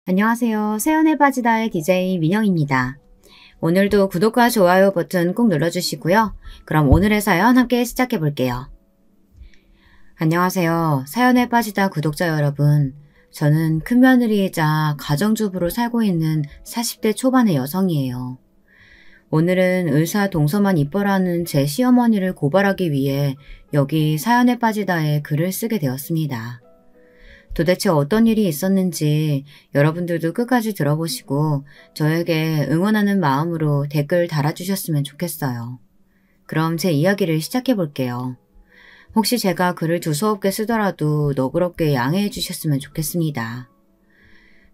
안녕하세요. 새연의 바지다의 DJ 민영입니다. 오늘도 구독과 좋아요 버튼 꼭 눌러주시고요. 그럼 오늘의 사연 함께 시작해 볼게요. 안녕하세요. 사연에 빠지다 구독자 여러분. 저는 큰며느리이자 가정주부로 살고 있는 40대 초반의 여성이에요. 오늘은 의사 동서만 입버라는 제 시어머니를 고발하기 위해 여기 사연에 빠지다에 글을 쓰게 되었습니다. 도대체 어떤 일이 있었는지 여러분들도 끝까지 들어보시고 저에게 응원하는 마음으로 댓글 달아주셨으면 좋겠어요. 그럼 제 이야기를 시작해 볼게요. 혹시 제가 글을 두서없게 쓰더라도 너그럽게 양해해 주셨으면 좋겠습니다.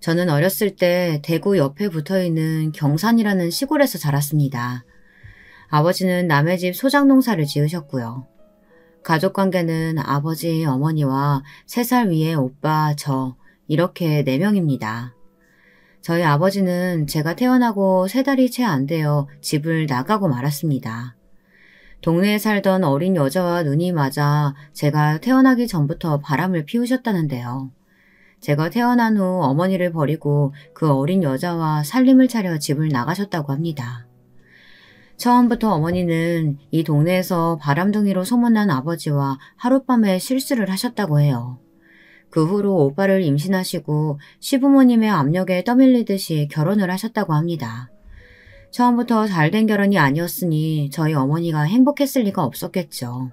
저는 어렸을 때 대구 옆에 붙어있는 경산이라는 시골에서 자랐습니다. 아버지는 남의 집 소작농사를 지으셨고요. 가족관계는 아버지, 어머니와 3살 위의 오빠, 저 이렇게 4명입니다. 저희 아버지는 제가 태어나고 3달이 채 안 되어 집을 나가고 말았습니다. 동네에 살던 어린 여자와 눈이 맞아 제가 태어나기 전부터 바람을 피우셨다는데요. 제가 태어난 후 어머니를 버리고 그 어린 여자와 살림을 차려 집을 나가셨다고 합니다. 처음부터 어머니는 이 동네에서 바람둥이로 소문난 아버지와 하룻밤에 실수를 하셨다고 해요. 그 후로 오빠를 임신하시고 시부모님의 압력에 떠밀리듯이 결혼을 하셨다고 합니다. 처음부터 잘된 결혼이 아니었으니 저희 어머니가 행복했을 리가 없었겠죠.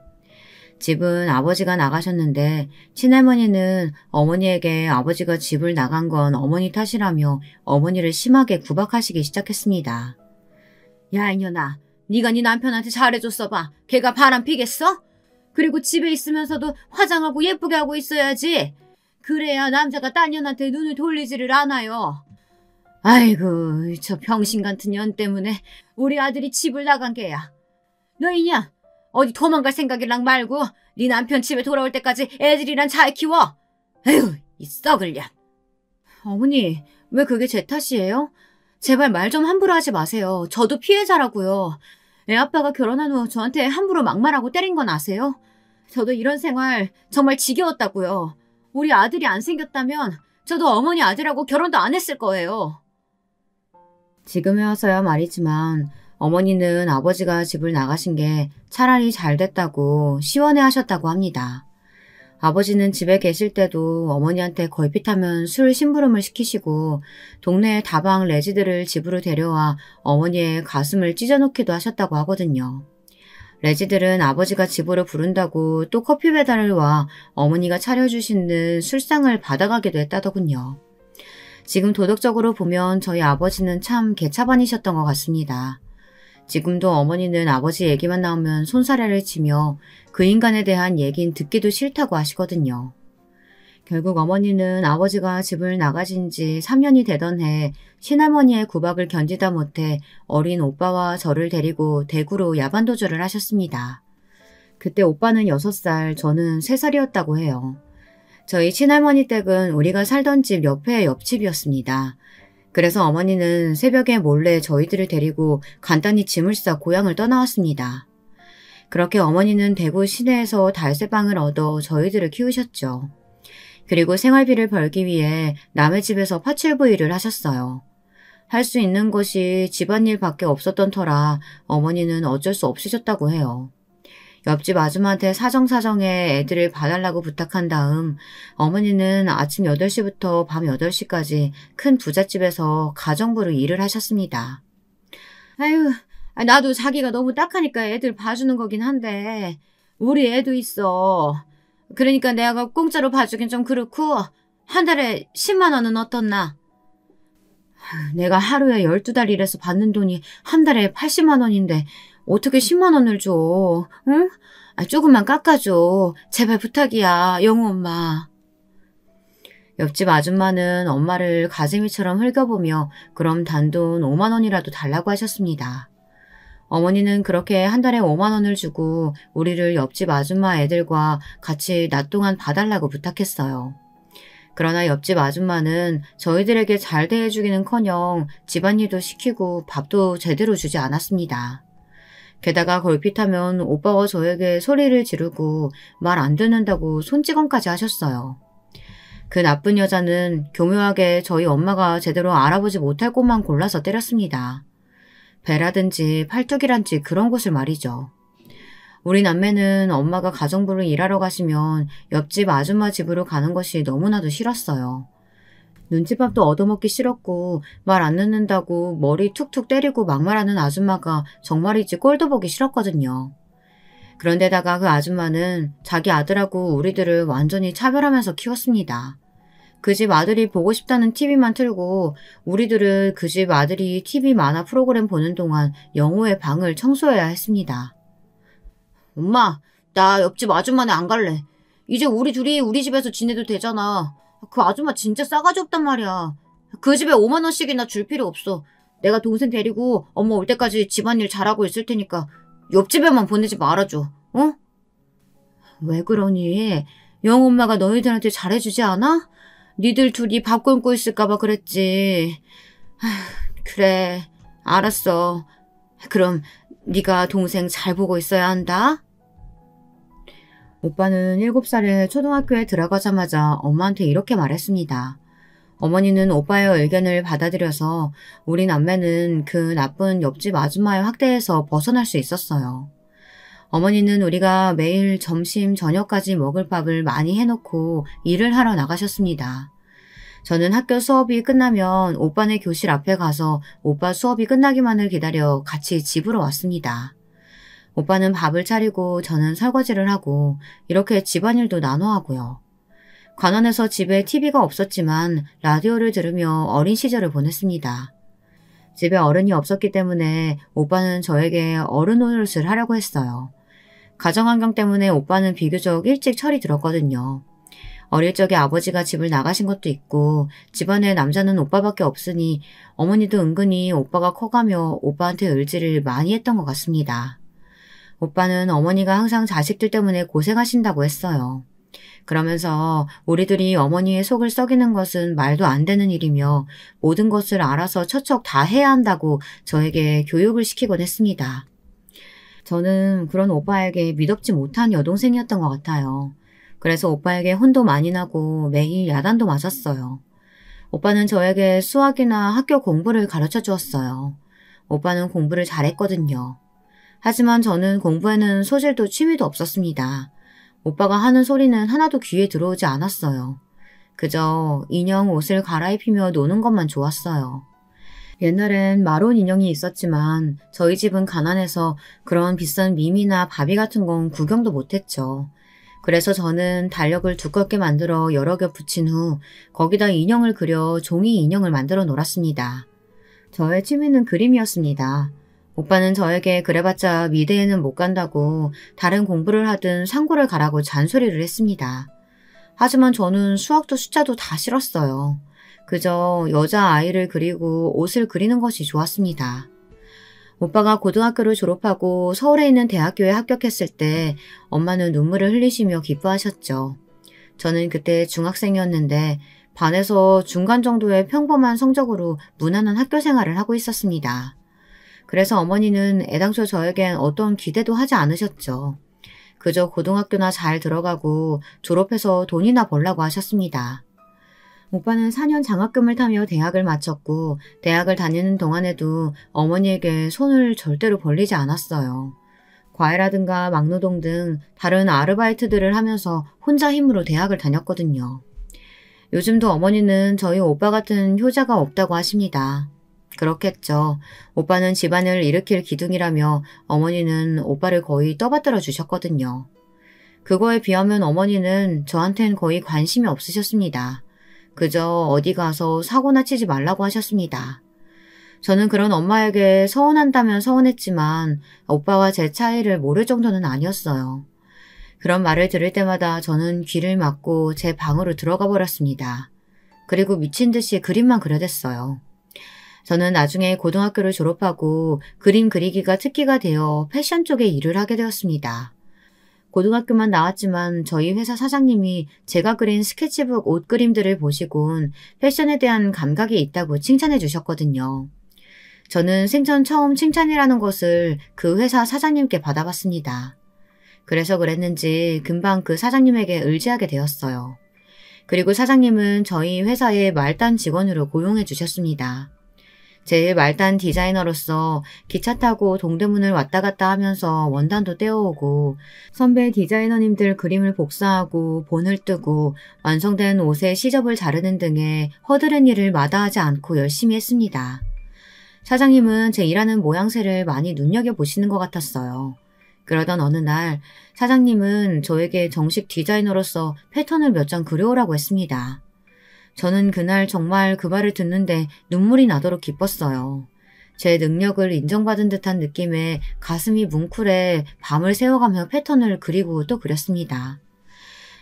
집은 아버지가 나가셨는데 친할머니는 어머니에게 아버지가 집을 나간 건 어머니 탓이라며 어머니를 심하게 구박하시기 시작했습니다. 야 이년아, 네가 네 남편한테 잘해줬어 봐. 걔가 바람 피겠어? 그리고 집에 있으면서도 화장하고 예쁘게 하고 있어야지. 그래야 남자가 딴 년한테 눈을 돌리지를 않아요. 아이고, 저 병신 같은 년 때문에 우리 아들이 집을 나간 게야. 너희냐? 어디 도망갈 생각이랑 말고 네 남편 집에 돌아올 때까지 애들이랑 잘 키워. 에휴, 이 썩을 년. 어머니, 왜 그게 제 탓이에요? 제발 말 좀 함부로 하지 마세요. 저도 피해자라고요. 애 아빠가 결혼한 후 저한테 함부로 막말하고 때린 건 아세요? 저도 이런 생활 정말 지겨웠다고요. 우리 아들이 안 생겼다면 저도 어머니 아들하고 결혼도 안 했을 거예요. 지금에 와서야 말이지만 어머니는 아버지가 집을 나가신 게 차라리 잘 됐다고 시원해 하셨다고 합니다. 아버지는 집에 계실 때도 어머니한테 걸핏하면 술 심부름을 시키시고 동네 다방 레지들을 집으로 데려와 어머니의 가슴을 찢어놓기도 하셨다고 하거든요. 레지들은 아버지가 집으로 부른다고 또 커피 배달을 와 어머니가 차려주시는 술상을 받아가기도 했다더군요. 지금 도덕적으로 보면 저희 아버지는 참 개차반이셨던 것 같습니다. 지금도 어머니는 아버지 얘기만 나오면 손사래를 치며 그 인간에 대한 얘긴 듣기도 싫다고 하시거든요. 결국 어머니는 아버지가 집을 나가신 지 3년이 되던 해 친할머니의 구박을 견디다 못해 어린 오빠와 저를 데리고 대구로 야반도주를 하셨습니다. 그때 오빠는 6살, 저는 3살이었다고 해요. 저희 친할머니 댁은 우리가 살던 집 옆에 옆집이었습니다. 그래서 어머니는 새벽에 몰래 저희들을 데리고 간단히 짐을 싸 고향을 떠나왔습니다. 그렇게 어머니는 대구 시내에서 달새방을 얻어 저희들을 키우셨죠. 그리고 생활비를 벌기 위해 남의 집에서 파출부 일을 하셨어요. 할 수 있는 것이 집안일밖에 없었던 터라 어머니는 어쩔 수 없으셨다고 해요. 옆집 아줌마한테 사정사정해 애들을 봐달라고 부탁한 다음 어머니는 아침 8시부터 밤 8시까지 큰 부잣집에서 가정부로 일을 하셨습니다. 아유, 나도 자기가 너무 딱하니까 애들 봐주는 거긴 한데 우리 애도 있어. 그러니까 내가 공짜로 봐주긴 좀 그렇고 한 달에 10만 원은 어떻나? 내가 하루에 12달 일해서 받는 돈이 한 달에 80만 원인데 어떻게 10만 원을 줘? 응? 조금만 깎아줘. 제발 부탁이야, 영우 엄마. 옆집 아줌마는 엄마를 가재미처럼 흘겨보며 그럼 단돈 5만 원이라도 달라고 하셨습니다. 어머니는 그렇게 한 달에 5만 원을 주고 우리를 옆집 아줌마 애들과 같이 낮 동안 봐달라고 부탁했어요. 그러나 옆집 아줌마는 저희들에게 잘 대해주기는커녕 집안일도 시키고 밥도 제대로 주지 않았습니다. 게다가 걸핏하면 오빠와 저에게 소리를 지르고 말 안 듣는다고 손찌검까지 하셨어요. 그 나쁜 여자는 교묘하게 저희 엄마가 제대로 알아보지 못할 곳만 골라서 때렸습니다. 배라든지 팔뚝이란지 그런 곳을 말이죠. 우리 남매는 엄마가 가정부를 일하러 가시면 옆집 아줌마 집으로 가는 것이 너무나도 싫었어요. 눈칫밥도 얻어먹기 싫었고 말 안 듣는다고 머리 툭툭 때리고 막말하는 아줌마가 정말이지 꼴도 보기 싫었거든요. 그런데다가 그 아줌마는 자기 아들하고 우리들을 완전히 차별하면서 키웠습니다. 그 집 아들이 보고 싶다는 TV만 틀고 우리들은 그 집 아들이 TV 만화 프로그램 보는 동안 영호의 방을 청소해야 했습니다. 엄마, 나 옆집 아줌마네 안 갈래. 이제 우리 둘이 우리 집에서 지내도 되잖아. 그 아줌마 진짜 싸가지 없단 말이야. 그 집에 5만 원씩이나 줄 필요 없어. 내가 동생 데리고 엄마 올 때까지 집안일 잘하고 있을 테니까 옆집에만 보내지 말아줘. 어? 왜 그러니? 영엄마가 너희들한테 잘해주지 않아? 니들 둘이 밥 굶고 있을까봐 그랬지. 그래, 알았어. 그럼 네가 동생 잘 보고 있어야 한다. 오빠는 7살에 초등학교에 들어가자마자 엄마한테 이렇게 말했습니다. 어머니는 오빠의 의견을 받아들여서 우리 남매는 그 나쁜 옆집 아줌마의 학대에서 벗어날 수 있었어요. 어머니는 우리가 매일 점심, 저녁까지 먹을 밥을 많이 해놓고 일을 하러 나가셨습니다. 저는 학교 수업이 끝나면 오빠네 교실 앞에 가서 오빠 수업이 끝나기만을 기다려 같이 집으로 왔습니다. 오빠는 밥을 차리고 저는 설거지를 하고 이렇게 집안일도 나눠 하고요. 관원에서 집에 TV가 없었지만 라디오를 들으며 어린 시절을 보냈습니다. 집에 어른이 없었기 때문에 오빠는 저에게 어른 노릇을 하려고 했어요. 가정환경 때문에 오빠는 비교적 일찍 철이 들었거든요. 어릴 적에 아버지가 집을 나가신 것도 있고 집안에 남자는 오빠밖에 없으니 어머니도 은근히 오빠가 커가며 오빠한테 의지를 많이 했던 것 같습니다. 오빠는 어머니가 항상 자식들 때문에 고생하신다고 했어요. 그러면서 우리들이 어머니의 속을 썩이는 것은 말도 안 되는 일이며 모든 것을 알아서 척척 다 해야 한다고 저에게 교육을 시키곤 했습니다. 저는 그런 오빠에게 미덥지 못한 여동생이었던 것 같아요. 그래서 오빠에게 혼도 많이 나고 매일 야단도 맞았어요. 오빠는 저에게 수학이나 학교 공부를 가르쳐 주었어요. 오빠는 공부를 잘했거든요. 하지만 저는 공부에는 소질도 취미도 없었습니다. 오빠가 하는 소리는 하나도 귀에 들어오지 않았어요. 그저 인형 옷을 갈아입히며 노는 것만 좋았어요. 옛날엔 마론 인형이 있었지만 저희 집은 가난해서 그런 비싼 미미나 바비 같은 건 구경도 못했죠. 그래서 저는 달력을 두껍게 만들어 여러 개 붙인 후 거기다 인형을 그려 종이 인형을 만들어 놀았습니다. 저의 취미는 그림이었습니다. 오빠는 저에게 그래봤자 미대에는 못 간다고 다른 공부를 하든 상고를 가라고 잔소리를 했습니다. 하지만 저는 수학도 숫자도 다 싫었어요. 그저 여자아이를 그리고 옷을 그리는 것이 좋았습니다. 오빠가 고등학교를 졸업하고 서울에 있는 대학교에 합격했을 때 엄마는 눈물을 흘리시며 기뻐하셨죠. 저는 그때 중학생이었는데 반에서 중간 정도의 평범한 성적으로 무난한 학교 생활을 하고 있었습니다. 그래서 어머니는 애당초 저에겐 어떤 기대도 하지 않으셨죠. 그저 고등학교나 잘 들어가고 졸업해서 돈이나 벌라고 하셨습니다. 오빠는 4년 장학금을 타며 대학을 마쳤고 대학을 다니는 동안에도 어머니에게 손을 절대로 벌리지 않았어요. 과외라든가 막노동 등 다른 아르바이트들을 하면서 혼자 힘으로 대학을 다녔거든요. 요즘도 어머니는 저희 오빠 같은 효자가 없다고 하십니다. 그렇겠죠. 오빠는 집안을 일으킬 기둥이라며 어머니는 오빠를 거의 떠받들어 주셨거든요. 그거에 비하면 어머니는 저한텐 거의 관심이 없으셨습니다. 그저 어디 가서 사고나 치지 말라고 하셨습니다. 저는 그런 엄마에게 서운한다면 서운했지만 오빠와 제 차이를 모를 정도는 아니었어요. 그런 말을 들을 때마다 저는 귀를 막고 제 방으로 들어가 버렸습니다. 그리고 미친 듯이 그림만 그려댔어요. 저는 나중에 고등학교를 졸업하고 그림 그리기가 특기가 되어 패션 쪽에 일을 하게 되었습니다. 고등학교만 나왔지만 저희 회사 사장님이 제가 그린 스케치북 옷 그림들을 보시곤 패션에 대한 감각이 있다고 칭찬해 주셨거든요. 저는 생전 처음 칭찬이라는 것을 그 회사 사장님께 받아봤습니다. 그래서 그랬는지 금방 그 사장님에게 의지하게 되었어요. 그리고 사장님은 저희 회사의 말단 직원으로 고용해 주셨습니다. 제일 말단 디자이너로서 기차 타고 동대문을 왔다 갔다 하면서 원단도 떼어오고 선배 디자이너님들 그림을 복사하고 본을 뜨고 완성된 옷의 시접을 자르는 등의 허드렛 일을 마다하지 않고 열심히 했습니다. 사장님은 제 일하는 모양새를 많이 눈여겨보시는 것 같았어요. 그러던 어느 날 사장님은 저에게 정식 디자이너로서 패턴을 몇 장 그려오라고 했습니다. 저는 그날 정말 그 말을 듣는데 눈물이 나도록 기뻤어요. 제 능력을 인정받은 듯한 느낌에 가슴이 뭉클해 밤을 새워가며 패턴을 그리고 또 그렸습니다.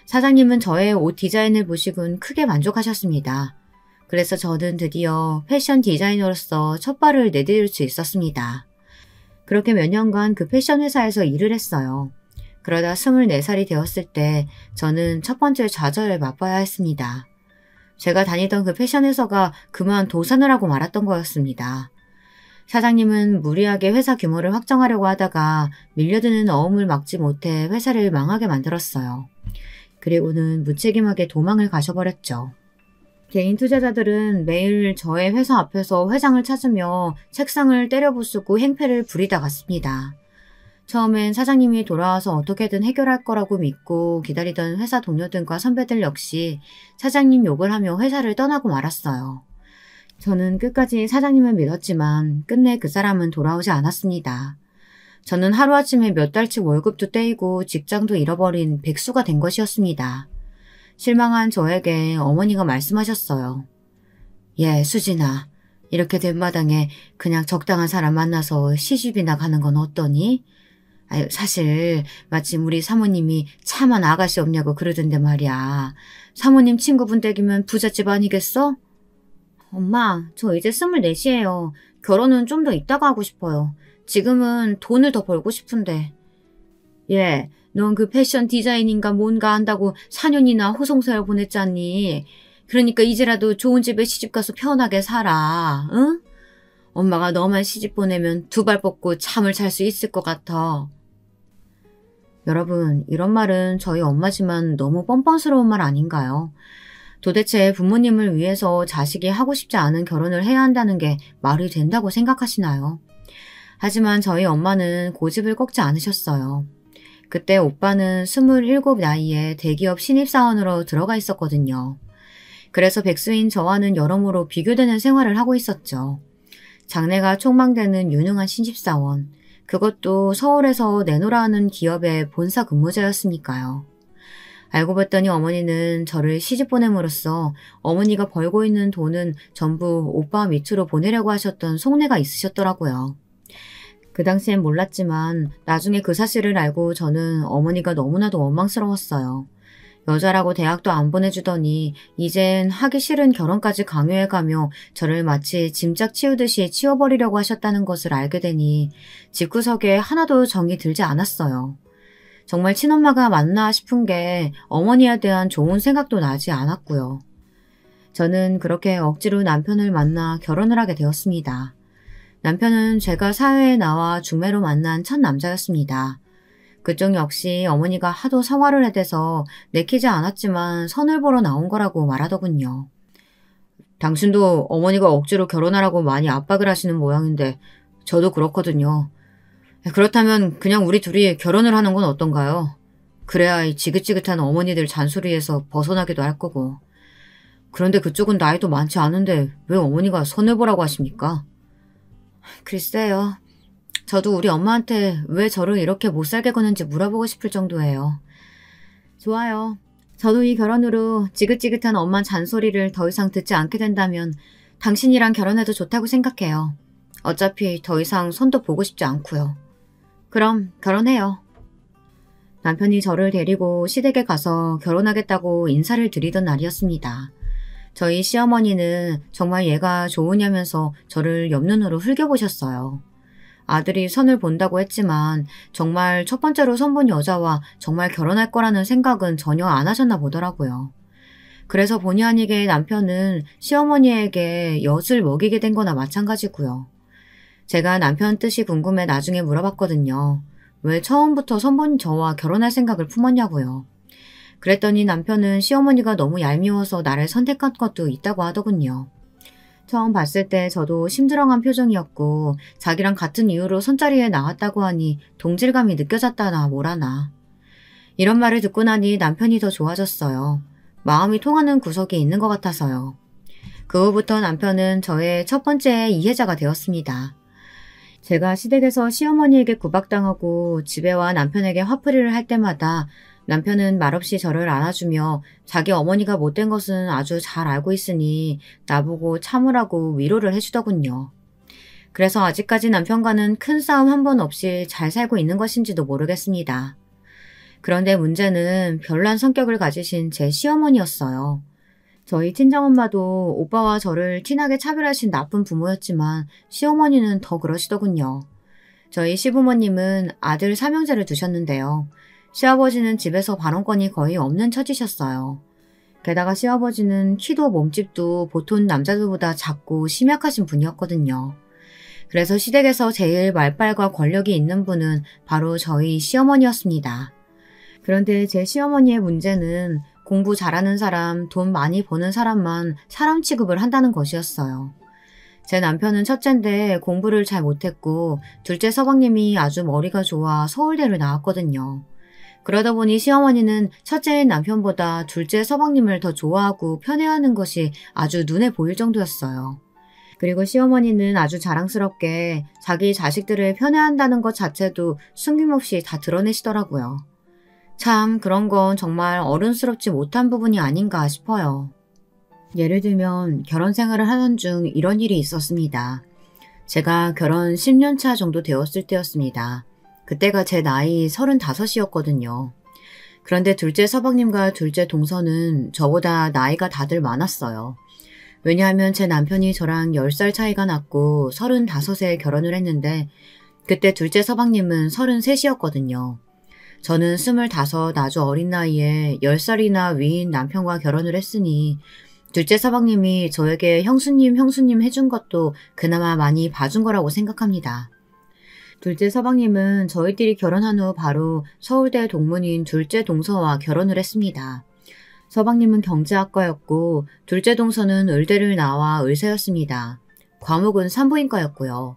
사장님은 저의 옷 디자인을 보시곤 크게 만족하셨습니다. 그래서 저는 드디어 패션 디자이너로서 첫 발을 내디딜 수 있었습니다. 그렇게 몇 년간 그 패션 회사에서 일을 했어요. 그러다 24살이 되었을 때 저는 첫 번째 좌절을 맛봐야 했습니다. 제가 다니던 그 패션 회사가 그만 도산을 하고 말았던 거였습니다. 사장님은 무리하게 회사 규모를 확정하려고 하다가 밀려드는 어음을 막지 못해 회사를 망하게 만들었어요. 그리고는 무책임하게 도망을 가셔버렸죠. 개인 투자자들은 매일 저의 회사 앞에서 회장을 찾으며 책상을 때려부수고 행패를 부리다 갔습니다. 처음엔 사장님이 돌아와서 어떻게든 해결할 거라고 믿고 기다리던 회사 동료들과 선배들 역시 사장님 욕을 하며 회사를 떠나고 말았어요. 저는 끝까지 사장님을 믿었지만 끝내 그 사람은 돌아오지 않았습니다. 저는 하루아침에 몇 달치 월급도 떼이고 직장도 잃어버린 백수가 된 것이었습니다. 실망한 저에게 어머니가 말씀하셨어요. 예, 수진아. 이렇게 된 마당에 그냥 적당한 사람 만나서 시집이나 가는 건 어떠니? 아유, 사실 마침 우리 사모님이 차만 아가씨 없냐고 그러던데 말이야. 사모님 친구분 댁이면 부잣집 아니겠어? 엄마, 저 이제 24시예요. 결혼은 좀 더 이따가 하고 싶어요. 지금은 돈을 더 벌고 싶은데. 예, 넌 그 패션 디자인인가 뭔가 한다고 4년이나 호송세를 보냈잖니. 그러니까 이제라도 좋은 집에 시집가서 편하게 살아, 응? 엄마가 너만 시집 보내면 두 발 뻗고 잠을 잘 수 있을 것 같아. 여러분, 이런 말은 저희 엄마지만 너무 뻔뻔스러운 말 아닌가요? 도대체 부모님을 위해서 자식이 하고 싶지 않은 결혼을 해야 한다는 게 말이 된다고 생각하시나요? 하지만 저희 엄마는 고집을 꺾지 않으셨어요. 그때 오빠는 27 나이에 대기업 신입사원으로 들어가 있었거든요. 그래서 백수인 저와는 여러모로 비교되는 생활을 하고 있었죠. 장래가 촉망되는 유능한 신입사원, 그것도 서울에서 내노라 하는 기업의 본사 근무자였으니까요. 알고 봤더니 어머니는 저를 시집 보냄으로써 어머니가 벌고 있는 돈은 전부 오빠 밑으로 보내려고 하셨던 속내가 있으셨더라고요. 그 당시엔 몰랐지만 나중에 그 사실을 알고 저는 어머니가 너무나도 원망스러웠어요. 여자라고 대학도 안 보내주더니 이젠 하기 싫은 결혼까지 강요해가며 저를 마치 짐짝 치우듯이 치워버리려고 하셨다는 것을 알게 되니 집구석에 하나도 정이 들지 않았어요. 정말 친엄마가 맞나 싶은 게 어머니에 대한 좋은 생각도 나지 않았고요. 저는 그렇게 억지로 남편을 만나 결혼을 하게 되었습니다. 남편은 제가 사회에 나와 중매로 만난 첫 남자였습니다. 그쪽 역시 어머니가 하도 사활을 해대서 내키지 않았지만 선을 보러 나온 거라고 말하더군요. 당신도 어머니가 억지로 결혼하라고 많이 압박을 하시는 모양인데 저도 그렇거든요. 그렇다면 그냥 우리 둘이 결혼을 하는 건 어떤가요? 그래야 이 지긋지긋한 어머니들 잔소리에서 벗어나기도 할 거고. 그런데 그쪽은 나이도 많지 않은데 왜 어머니가 선을 보라고 하십니까? 글쎄요. 저도 우리 엄마한테 왜 저를 이렇게 못살게 구는지 물어보고 싶을 정도예요. 좋아요. 저도 이 결혼으로 지긋지긋한 엄마 잔소리를 더 이상 듣지 않게 된다면 당신이랑 결혼해도 좋다고 생각해요. 어차피 더 이상 손도 보고 싶지 않고요. 그럼 결혼해요. 남편이 저를 데리고 시댁에 가서 결혼하겠다고 인사를 드리던 날이었습니다. 저희 시어머니는 정말 얘가 좋으냐면서 저를 옆눈으로 흘겨보셨어요. 아들이 선을 본다고 했지만 정말 첫 번째로 선본 여자와 정말 결혼할 거라는 생각은 전혀 안 하셨나 보더라고요. 그래서 본의 아니게 남편은 시어머니에게 엿을 먹이게 된 거나 마찬가지고요. 제가 남편 뜻이 궁금해 나중에 물어봤거든요. 왜 처음부터 선본 저와 결혼할 생각을 품었냐고요. 그랬더니 남편은 시어머니가 너무 얄미워서 나를 선택한 것도 있다고 하더군요. 처음 봤을 때 저도 심드렁한 표정이었고 자기랑 같은 이유로 손자리에 나왔다고 하니 동질감이 느껴졌다나 뭐라나. 이런 말을 듣고 나니 남편이 더 좋아졌어요. 마음이 통하는 구석이 있는 것 같아서요. 그 후부터 남편은 저의 첫 번째 이해자가 되었습니다. 제가 시댁에서 시어머니에게 구박당하고 집에 와 남편에게 화풀이를 할 때마다 남편은 말없이 저를 안아주며 자기 어머니가 못된 것은 아주 잘 알고 있으니 나보고 참으라고 위로를 해주더군요. 그래서 아직까지 남편과는 큰 싸움 한 번 없이 잘 살고 있는 것인지도 모르겠습니다. 그런데 문제는 별난 성격을 가지신 제 시어머니였어요. 저희 친정엄마도 오빠와 저를 티나게 차별하신 나쁜 부모였지만 시어머니는 더 그러시더군요. 저희 시부모님은 아들 삼형제를 두셨는데요. 시아버지는 집에서 발언권이 거의 없는 처지셨어요. 게다가 시아버지는 키도 몸집도 보통 남자들보다 작고 심약하신 분이었거든요. 그래서 시댁에서 제일 말빨과 권력이 있는 분은 바로 저희 시어머니였습니다. 그런데 제 시어머니의 문제는 공부 잘하는 사람, 돈 많이 버는 사람만 사람 취급을 한다는 것이었어요. 제 남편은 첫째인데 공부를 잘 못했고 둘째 서방님이 아주 머리가 좋아 서울대를 나왔거든요. 그러다 보니 시어머니는 첫째인 남편보다 둘째 서방님을 더 좋아하고 편애하는 것이 아주 눈에 보일 정도였어요. 그리고 시어머니는 아주 자랑스럽게 자기 자식들을 편애한다는 것 자체도 숨김없이 다 드러내시더라고요. 참 그런 건 정말 어른스럽지 못한 부분이 아닌가 싶어요. 예를 들면 결혼 생활을 하던 중 이런 일이 있었습니다. 제가 결혼 10년 차 정도 되었을 때였습니다. 그때가 제 나이 35이었거든요. 그런데 둘째 서방님과 둘째 동서는 저보다 나이가 다들 많았어요. 왜냐하면 제 남편이 저랑 10살 차이가 났고 35에 결혼을 했는데 그때 둘째 서방님은 33이었거든요. 저는 25 아주 어린 나이에 10살이나 위인 남편과 결혼을 했으니 둘째 서방님이 저에게 형수님 해준 것도 그나마 많이 봐준 거라고 생각합니다. 둘째 서방님은 저희들이 결혼한 후 바로 서울대 동문인 둘째 동서와 결혼을 했습니다. 서방님은 경제학과였고 둘째 동서는 의대를 나와 의사였습니다. 과목은 산부인과였고요.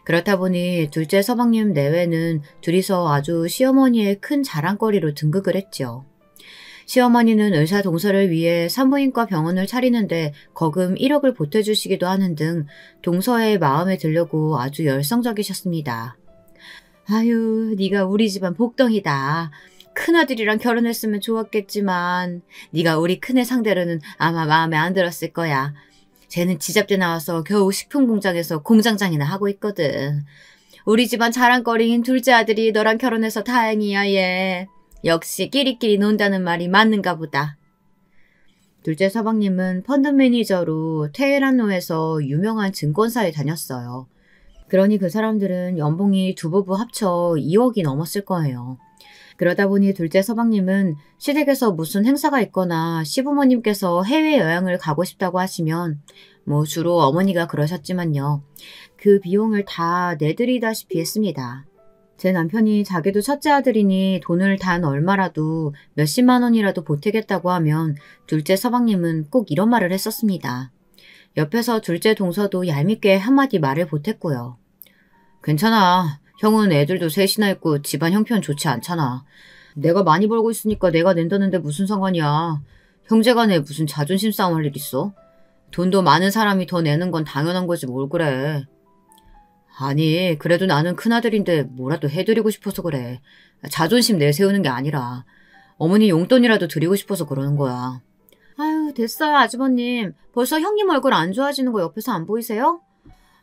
그렇다 보니 둘째 서방님 내외는 둘이서 아주 시어머니의 큰 자랑거리로 등극을 했죠. 시어머니는 의사 동서를 위해 산부인과 병원을 차리는데 거금 1억을 보태주시기도 하는 등 동서의 마음에 들려고 아주 열성적이셨습니다. 아유, 네가 우리 집안 복덩이다. 큰아들이랑 결혼했으면 좋았겠지만 네가 우리 큰애 상대로는 아마 마음에 안 들었을 거야. 쟤는 지잡대 나와서 겨우 식품공장에서 공장장이나 하고 있거든. 우리 집안 자랑거리인 둘째 아들이 너랑 결혼해서 다행이야 얘. 역시 끼리끼리 논다는 말이 맞는가 보다. 둘째 서방님은 펀드 매니저로 테헤란로에서 유명한 증권사에 다녔어요. 그러니 그 사람들은 연봉이 두 부부 합쳐 2억이 넘었을 거예요. 그러다 보니 둘째 서방님은 시댁에서 무슨 행사가 있거나 시부모님께서 해외여행을 가고 싶다고 하시면 주로 어머니가 그러셨지만요. 그 비용을 다 내드리다시피 했습니다. 제 남편이 자기도 첫째 아들이니 돈을 단 얼마라도 몇십만 원이라도 보태겠다고 하면 둘째 서방님은 꼭 이런 말을 했었습니다. 옆에서 둘째 동서도 얄밉게 한마디 말을 보탰고요. 괜찮아. 형은 애들도 셋이나 있고 집안 형편 좋지 않잖아. 내가 많이 벌고 있으니까 내가 낸다는데 무슨 상관이야. 형제간에 무슨 자존심 싸움 할 일 있어? 돈도 많은 사람이 더 내는 건 당연한 거지 뭘 그래. 아니 그래도 나는 큰아들인데 뭐라도 해드리고 싶어서 그래. 자존심 내세우는 게 아니라 어머니 용돈이라도 드리고 싶어서 그러는 거야. 아유 됐어요 아주버님. 벌써 형님 얼굴 안 좋아지는 거 옆에서 안 보이세요?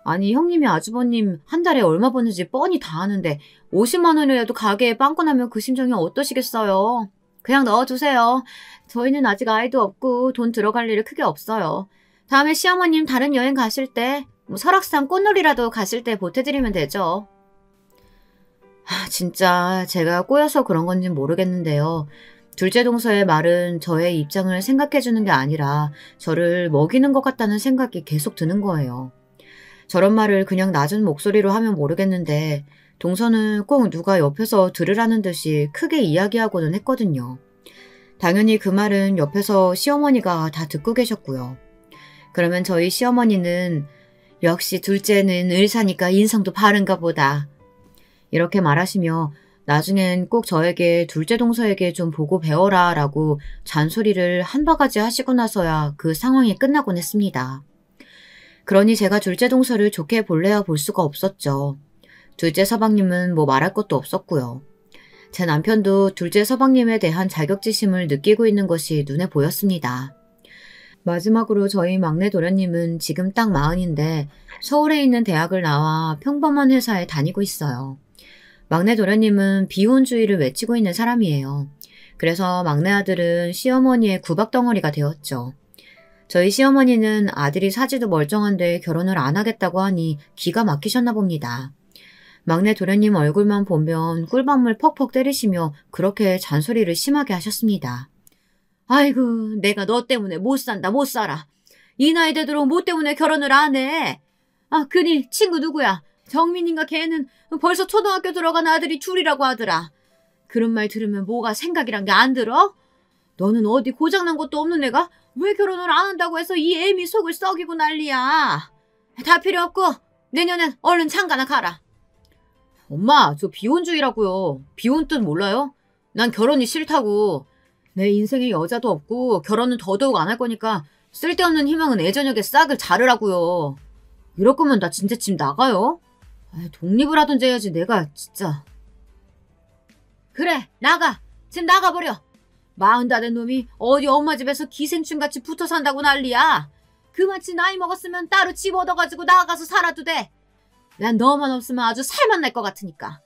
아니 형님이 아주버님 한 달에 얼마 버는지 뻔히 다 아는데 50만 원이라도 가게에 빵꾸 나면 그 심정이 어떠시겠어요? 그냥 넣어두세요. 저희는 아직 아이도 없고 돈 들어갈 일이 크게 없어요. 다음에 시어머님 다른 여행 가실 때 설악산 꽃놀이라도 가실 때 보태드리면 되죠. 진짜 제가 꼬여서 그런 건진 모르겠는데요. 둘째 동서의 말은 저의 입장을 생각해주는 게 아니라 저를 먹이는 것 같다는 생각이 계속 드는 거예요. 저런 말을 그냥 낮은 목소리로 하면 모르겠는데 동서는 꼭 누가 옆에서 들으라는 듯이 크게 이야기하고는 했거든요. 당연히 그 말은 옆에서 시어머니가 다 듣고 계셨고요. 그러면 저희 시어머니는 역시 둘째는 의사니까 인성도 바른가 보다. 이렇게 말하시며 나중엔 꼭 저에게 둘째 동서에게 좀 보고 배워라 라고 잔소리를 한 바가지 하시고 나서야 그 상황이 끝나곤 했습니다. 그러니 제가 둘째 동서를 좋게 볼래야 볼 수가 없었죠. 둘째 서방님은 뭐 말할 것도 없었고요. 제 남편도 둘째 서방님에 대한 자격지심을 느끼고 있는 것이 눈에 보였습니다. 마지막으로 저희 막내 도련님은 지금 딱 40인데 서울에 있는 대학을 나와 평범한 회사에 다니고 있어요. 막내 도련님은 비혼주의를 외치고 있는 사람이에요. 그래서 막내 아들은 시어머니의 구박덩어리가 되었죠. 저희 시어머니는 아들이 사지도 멀쩡한데 결혼을 안 하겠다고 하니 기가 막히셨나 봅니다. 막내 도련님 얼굴만 보면 꿀밤을 퍽퍽 때리시며 그렇게 잔소리를 심하게 하셨습니다. 아이고, 내가 너 때문에 못 산다, 못 살아. 이 나이 되도록 뭐 때문에 결혼을 안 해. 아, 그니 친구 누구야? 정민인가 걔는 벌써 초등학교 들어간 아들이 둘이라고 하더라. 그런 말 들으면 뭐가 생각이란 게 안 들어? 너는 어디 고장난 것도 없는 애가 왜 결혼을 안 한다고 해서 이 애미 속을 썩이고 난리야. 다 필요 없고 내년엔 얼른 장가나 가라. 엄마, 저 비혼주의라고요. 비혼 뜻 몰라요? 난 결혼이 싫다고. 내 인생에 여자도 없고 결혼은 더더욱 안 할 거니까 쓸데없는 희망은 애저녁에 싹을 자르라고요. 이럴 거면 나 진짜 집 나가요. 독립을 하든지 해야지 내가 진짜. 그래, 나가. 집 나가버려. 40 다 된 놈이 어디 엄마 집에서 기생충같이 붙어 산다고 난리야. 그만치 나이 먹었으면 따로 집 얻어가지고 나가서 살아도 돼. 난 너만 없으면 아주 살만 날 것 같으니까.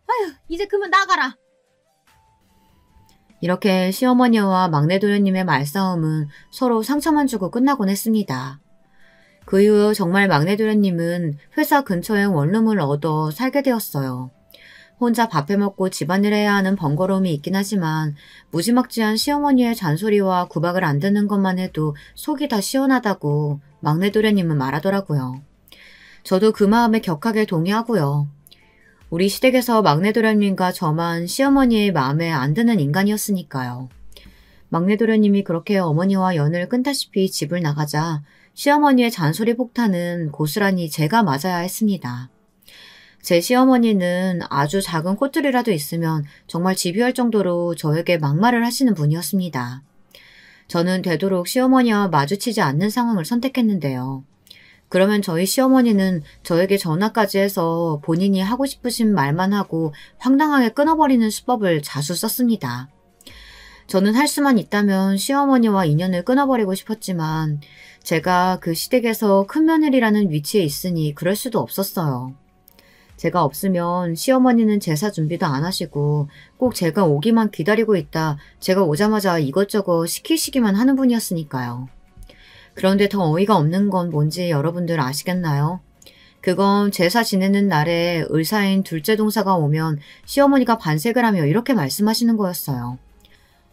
아휴, 이제 그만 나가라. 이렇게 시어머니와 막내 도련님의 말싸움은 서로 상처만 주고 끝나곤 했습니다. 그 이후 정말 막내 도련님은 회사 근처에 원룸을 얻어 살게 되었어요. 혼자 밥 해먹고 집안일 해야 하는 번거로움이 있긴 하지만 무지막지한 시어머니의 잔소리와 구박을 안 듣는 것만 해도 속이 다 시원하다고 막내 도련님은 말하더라고요. 저도 그 마음에 격하게 동의하고요. 우리 시댁에서 막내 도련님과 저만 시어머니의 마음에 안 드는 인간이었으니까요. 막내 도련님이 그렇게 어머니와 연을 끊다시피 집을 나가자 시어머니의 잔소리 폭탄은 고스란히 제가 맞아야 했습니다. 제 시어머니는 아주 작은 꽃들이라도 있으면 정말 집요할 정도로 저에게 막말을 하시는 분이었습니다. 저는 되도록 시어머니와 마주치지 않는 상황을 선택했는데요. 그러면 저희 시어머니는 저에게 전화까지 해서 본인이 하고 싶으신 말만 하고 황당하게 끊어버리는 수법을 자주 썼습니다. 저는 할 수만 있다면 시어머니와 인연을 끊어버리고 싶었지만 제가 그 시댁에서 큰 며느리라는 위치에 있으니 그럴 수도 없었어요. 제가 없으면 시어머니는 제사 준비도 안 하시고 꼭 제가 오기만 기다리고 있다 제가 오자마자 이것저것 시키시기만 하는 분이었으니까요. 그런데 더 어이가 없는 건 뭔지 여러분들 아시겠나요? 그건 제사 지내는 날에 의사인 둘째 동사가 오면 시어머니가 반색을 하며 이렇게 말씀하시는 거였어요.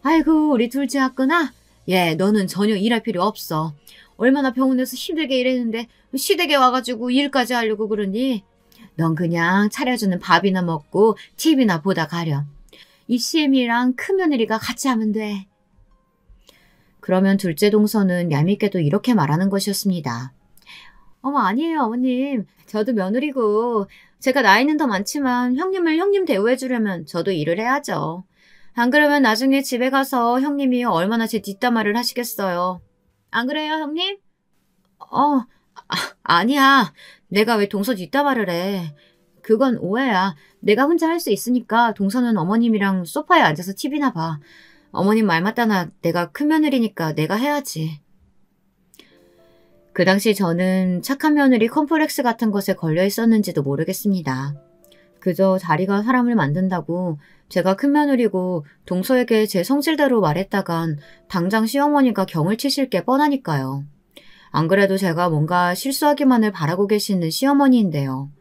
아이고, 우리 둘째 아끄나? 예, 너는 전혀 일할 필요 없어. 얼마나 병원에서 힘들게 일했는데 시댁에 와가지고 일까지 하려고 그러니? 넌 그냥 차려주는 밥이나 먹고 TV나 보다 가렴. 이 시애미랑 큰 며느리가 같이 하면 돼. 그러면 둘째 동서는 얄밉게도 이렇게 말하는 것이었습니다. 어머, 아니에요, 어머님. 저도 며느리고 제가 나이는 더 많지만 형님을 형님 대우해 주려면 저도 일을 해야죠. 안 그러면 나중에 집에 가서 형님이 얼마나 제 뒷담화를 하시겠어요. 안 그래요, 형님? 아니야. 내가 왜 동서 뒷담화를 해. 그건 오해야. 내가 혼자 할 수 있으니까 동서는 어머님이랑 소파에 앉아서 TV나 봐. 어머님 말 맞다나 내가 큰 며느리니까 내가 해야지. 그 당시 저는 착한 며느리 컴플렉스 같은 것에 걸려 있었는지도 모르겠습니다. 그저 자리가 사람을 만든다고 제가 큰 며느리고 동서에게 제 성질대로 말했다간 당장 시어머니가 경을 치실 게 뻔하니까요. 안 그래도 제가 뭔가 실수하기만을 바라고 계시는 시어머니인데요.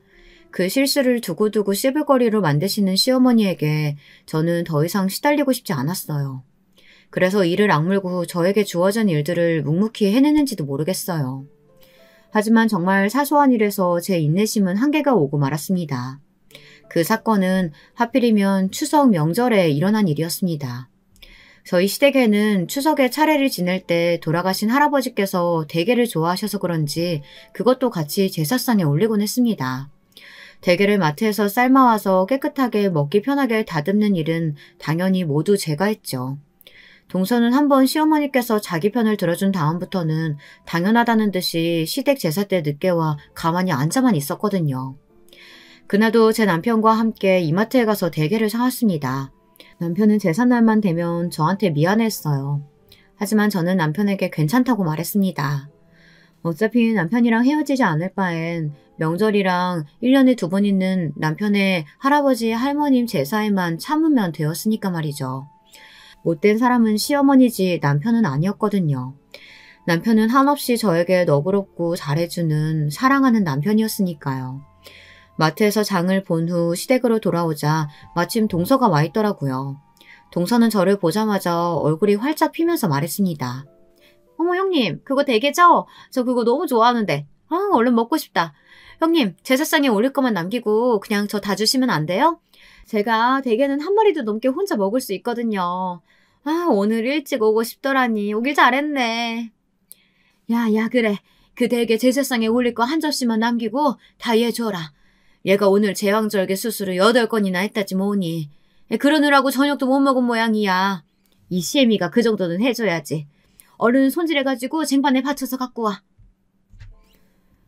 그 실수를 두고두고 씹을거리로 만드시는 시어머니에게 저는 더 이상 시달리고 싶지 않았어요. 그래서 이를 악물고 저에게 주어진 일들을 묵묵히 해내는지도 모르겠어요. 하지만 정말 사소한 일에서 제 인내심은 한계가 오고 말았습니다. 그 사건은 하필이면 추석 명절에 일어난 일이었습니다. 저희 시댁에는 추석에 차례를 지낼 때 돌아가신 할아버지께서 대게를 좋아하셔서 그런지 그것도 같이 제사상에 올리곤 했습니다. 대게를 마트에서 삶아와서 깨끗하게 먹기 편하게 다듬는 일은 당연히 모두 제가 했죠. 동서는 한번 시어머니께서 자기 편을 들어준 다음부터는 당연하다는 듯이 시댁 제사 때 늦게 와 가만히 앉아만 있었거든요. 그날도 제 남편과 함께 이마트에 가서 대게를 사왔습니다. 남편은 제삿날만 되면 저한테 미안해했어요. 하지만 저는 남편에게 괜찮다고 말했습니다. 어차피 남편이랑 헤어지지 않을 바엔 명절이랑 1년에 2번 있는 남편의 할아버지 할머님 제사에만 참으면 되었으니까 말이죠. 못된 사람은 시어머니지 남편은 아니었거든요. 남편은 한없이 저에게 너그럽고 잘해주는 사랑하는 남편이었으니까요. 마트에서 장을 본 후 시댁으로 돌아오자 마침 동서가 와 있더라고요. 동서는 저를 보자마자 얼굴이 활짝 피면서 말했습니다. 어머 형님 그거 대게죠? 저 그거 너무 좋아하는데. 얼른 먹고 싶다. 형님 제사상에 올릴 것만 남기고 그냥 저 다 주시면 안 돼요? 제가 대게는 한 마리도 넘게 혼자 먹을 수 있거든요. 오늘 일찍 오고 싶더라니 오길 잘했네. 야 그래. 그 대게 제사상에 올릴 거 한 접시만 남기고 다 얘 줘라. 얘가 오늘 제왕절개 수술을 8건이나 했다지 뭐니. 그러느라고 저녁도 못 먹은 모양이야. 이 시애미가 그 정도는 해줘야지. 얼른 손질해가지고 쟁반에 받쳐서 갖고 와.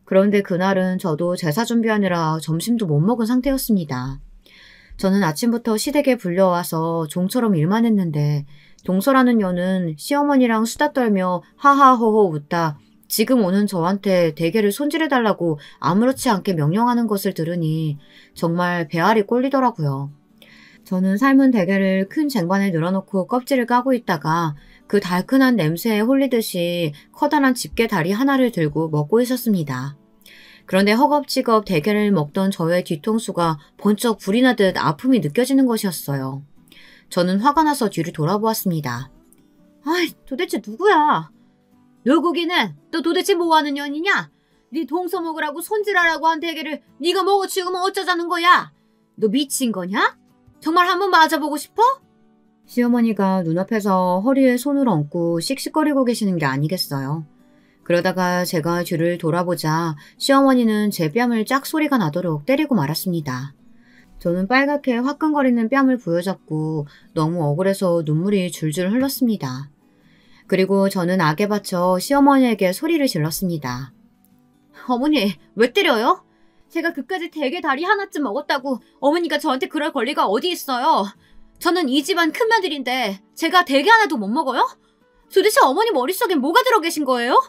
그런데 그날은 저도 제사 준비하느라 점심도 못 먹은 상태였습니다. 저는 아침부터 시댁에 불려와서 종처럼 일만 했는데 동서라는 년은 시어머니랑 수다 떨며 하하호호 웃다 지금 오는 저한테 대게를 손질해달라고 아무렇지 않게 명령하는 것을 들으니 정말 배알이 꼴리더라고요. 저는 삶은 대게를 큰 쟁반에 늘어놓고 껍질을 까고 있다가 그 달큰한 냄새에 홀리듯이 커다란 집게 다리 하나를 들고 먹고 있었습니다. 그런데 허겁지겁 대게를 먹던 저의 뒤통수가 번쩍 불이 나듯 아픔이 느껴지는 것이었어요. 저는 화가 나서 뒤를 돌아보았습니다. 도대체 누구야? 누구기는 너 도대체 뭐하는 년이냐? 네 동서 먹으라고 손질하라고 한 대게를 네가 먹어 치우면 어쩌자는 거야? 너 미친 거냐? 정말 한번 맞아보고 싶어? 시어머니가 눈앞에서 허리에 손을 얹고 씩씩거리고 계시는 게 아니겠어요. 그러다가 제가 뒤를 돌아보자 시어머니는 제 뺨을 짝 소리가 나도록 때리고 말았습니다. 저는 빨갛게 화끈거리는 뺨을 부여잡고 너무 억울해서 눈물이 줄줄 흘렀습니다. 그리고 저는 악에 받쳐 시어머니에게 소리를 질렀습니다. 어머니, 왜 때려요? 제가 그까짓 대게 다리 하나쯤 먹었다고 어머니가 저한테 그럴 권리가 어디 있어요? 저는 이 집안 큰며느리인데 제가 대게 하나도 못 먹어요? 도대체 어머니 머릿속에 뭐가 들어 계신 거예요?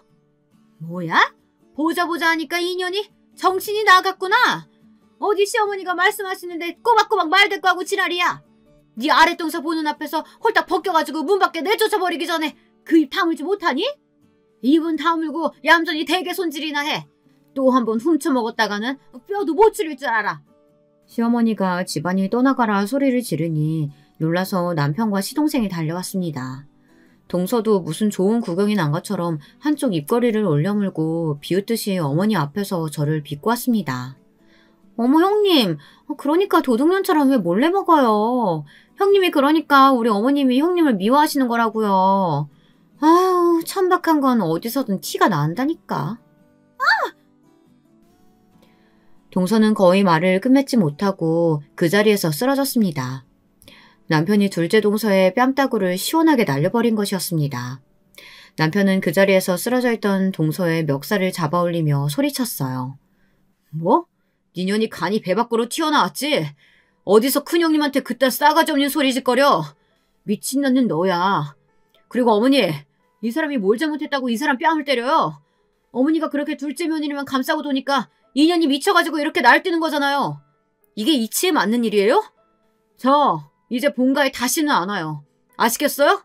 뭐야? 보자 하니까 인연이 정신이 나갔구나. 어디 시어머니가 말씀하시는데 꼬박꼬박 말대꾸 하고 지랄이야. 네 아랫동서 보는 앞에서 홀딱 벗겨가지고 문 밖에 내쫓아버리기 전에 그 입 다물지 못하니? 입은 다물고 얌전히 대게 손질이나 해. 또 한 번 훔쳐먹었다가는 뼈도 못 추릴 줄 알아. 시어머니가 집안이 떠나가라 소리를 지르니 놀라서 남편과 시동생이 달려왔습니다. 동서도 무슨 좋은 구경이 난 것처럼 한쪽 입꼬리를 올려물고 비웃듯이 어머니 앞에서 저를 비꼬았습니다. 어머 형님, 그러니까 도둑년처럼 왜 몰래 먹어요? 형님이 그러니까 우리 어머님이 형님을 미워하시는 거라고요. 아우, 천박한 건 어디서든 티가 난다니까. 동서는 거의 말을 끝맺지 못하고 그 자리에서 쓰러졌습니다. 남편이 둘째 동서의 뺨따구를 시원하게 날려버린 것이었습니다. 남편은 그 자리에서 쓰러져 있던 동서의 멱살을 잡아올리며 소리쳤어요. 뭐? 니년이 간이 배 밖으로 튀어나왔지? 어디서 큰형님한테 그딴 싸가지 없는 소리 짓거려? 미친년은 너야. 그리고 어머니, 이 사람이 뭘 잘못했다고 이 사람 뺨을 때려요? 어머니가 그렇게 둘째 며느리만 감싸고 도니까 인연이 미쳐가지고 이렇게 날뛰는 거잖아요. 이게 이치에 맞는 일이에요? 저 이제 본가에 다시는 안 와요. 아시겠어요?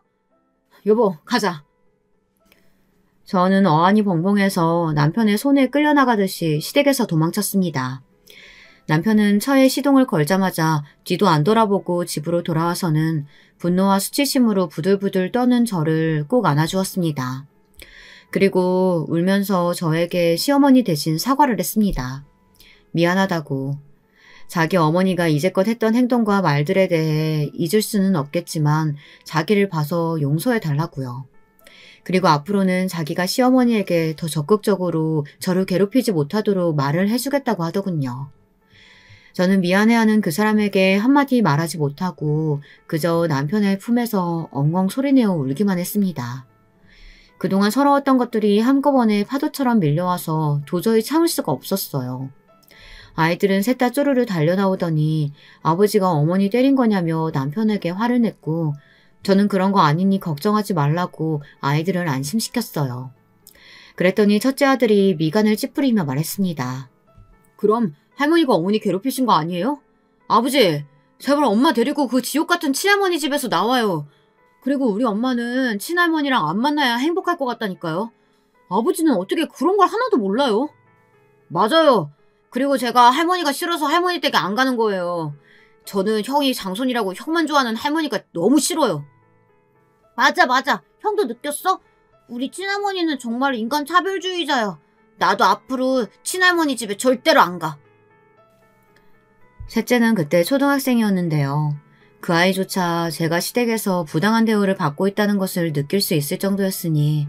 여보, 가자. 저는 어안이 벙벙해서 남편의 손에 끌려나가듯이 시댁에서 도망쳤습니다. 남편은 차에 시동을 걸자마자 뒤도 안 돌아보고 집으로 돌아와서는 분노와 수치심으로 부들부들 떠는 저를 꼭 안아주었습니다. 그리고 울면서 저에게 시어머니 대신 사과를 했습니다. 미안하다고. 자기 어머니가 이제껏 했던 행동과 말들에 대해 잊을 수는 없겠지만 자기를 봐서 용서해 달라고요. 그리고 앞으로는 자기가 시어머니에게 더 적극적으로 저를 괴롭히지 못하도록 말을 해주겠다고 하더군요. 저는 미안해하는 그 사람에게 한마디 말하지 못하고 그저 남편의 품에서 엉엉 소리내어 울기만 했습니다. 그동안 서러웠던 것들이 한꺼번에 파도처럼 밀려와서 도저히 참을 수가 없었어요. 아이들은 셋 다 쪼르르 달려나오더니 아버지가 어머니 때린 거냐며 남편에게 화를 냈고 저는 그런 거 아니니 걱정하지 말라고 아이들을 안심시켰어요. 그랬더니 첫째 아들이 미간을 찌푸리며 말했습니다. 그럼 할머니가 어머니 괴롭히신 거 아니에요? 아버지, 제발 엄마 데리고 그 지옥 같은 친할머니 집에서 나와요. 그리고 우리 엄마는 친할머니랑 안 만나야 행복할 것 같다니까요. 아버지는 어떻게 그런 걸 하나도 몰라요? 맞아요. 그리고 제가 할머니가 싫어서 할머니 댁에 안 가는 거예요. 저는 형이 장손이라고 형만 좋아하는 할머니가 너무 싫어요. 맞아. 형도 느꼈어? 우리 친할머니는 정말 인간 차별주의자야. 나도 앞으로 친할머니 집에 절대로 안 가. 셋째는 그때 초등학생이었는데요. 그 아이조차 제가 시댁에서 부당한 대우를 받고 있다는 것을 느낄 수 있을 정도였으니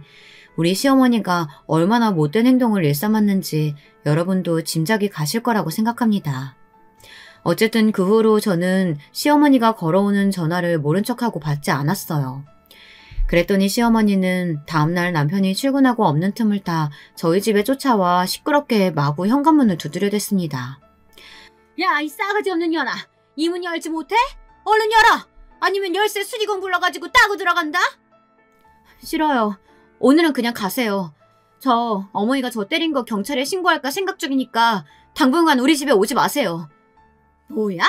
우리 시어머니가 얼마나 못된 행동을 일삼았는지 여러분도 짐작이 가실 거라고 생각합니다. 어쨌든 그 후로 저는 시어머니가 걸어오는 전화를 모른 척하고 받지 않았어요. 그랬더니 시어머니는 다음날 남편이 출근하고 없는 틈을 타 저희 집에 쫓아와 시끄럽게 마구 현관문을 두드려댔습니다. 야, 이 싸가지 없는 년아! 이 문 열지 못해? 얼른 열어! 아니면 열쇠 수리공 불러가지고 따고 들어간다? 싫어요. 오늘은 그냥 가세요. 저 어머니가 저 때린 거 경찰에 신고할까 생각 중이니까 당분간 우리 집에 오지 마세요. 뭐야?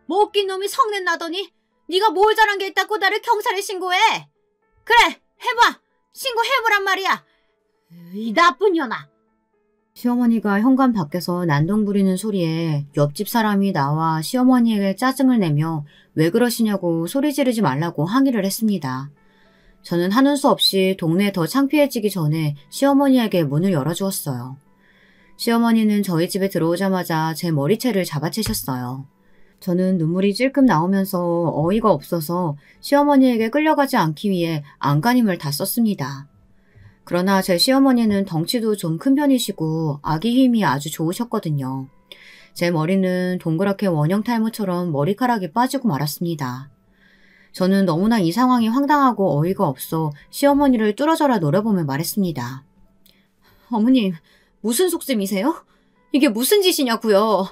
먹긴 놈이 성낸 나더니 네가 뭘 잘한 게 있다고 나를 경찰에 신고해? 그래, 해봐. 신고해보란 말이야. 이 나쁜 년아. 시어머니가 현관 밖에서 난동 부리는 소리에 옆집 사람이 나와 시어머니에게 짜증을 내며 왜 그러시냐고 소리 지르지 말라고 항의를 했습니다. 저는 하는 수 없이 동네에 더 창피해지기 전에 시어머니에게 문을 열어주었어요. 시어머니는 저희 집에 들어오자마자 제 머리채를 잡아채셨어요. 저는 눈물이 찔끔 나오면서 어이가 없어서 시어머니에게 끌려가지 않기 위해 안간힘을 다 썼습니다. 그러나 제 시어머니는 덩치도 좀 큰 편이시고 아기 힘이 아주 좋으셨거든요. 제 머리는 동그랗게 원형 탈모처럼 머리카락이 빠지고 말았습니다. 저는 너무나 이 상황이 황당하고 어이가 없어 시어머니를 뚫어져라 노려보며 말했습니다. 어머님, 무슨 속셈이세요? 이게 무슨 짓이냐고요?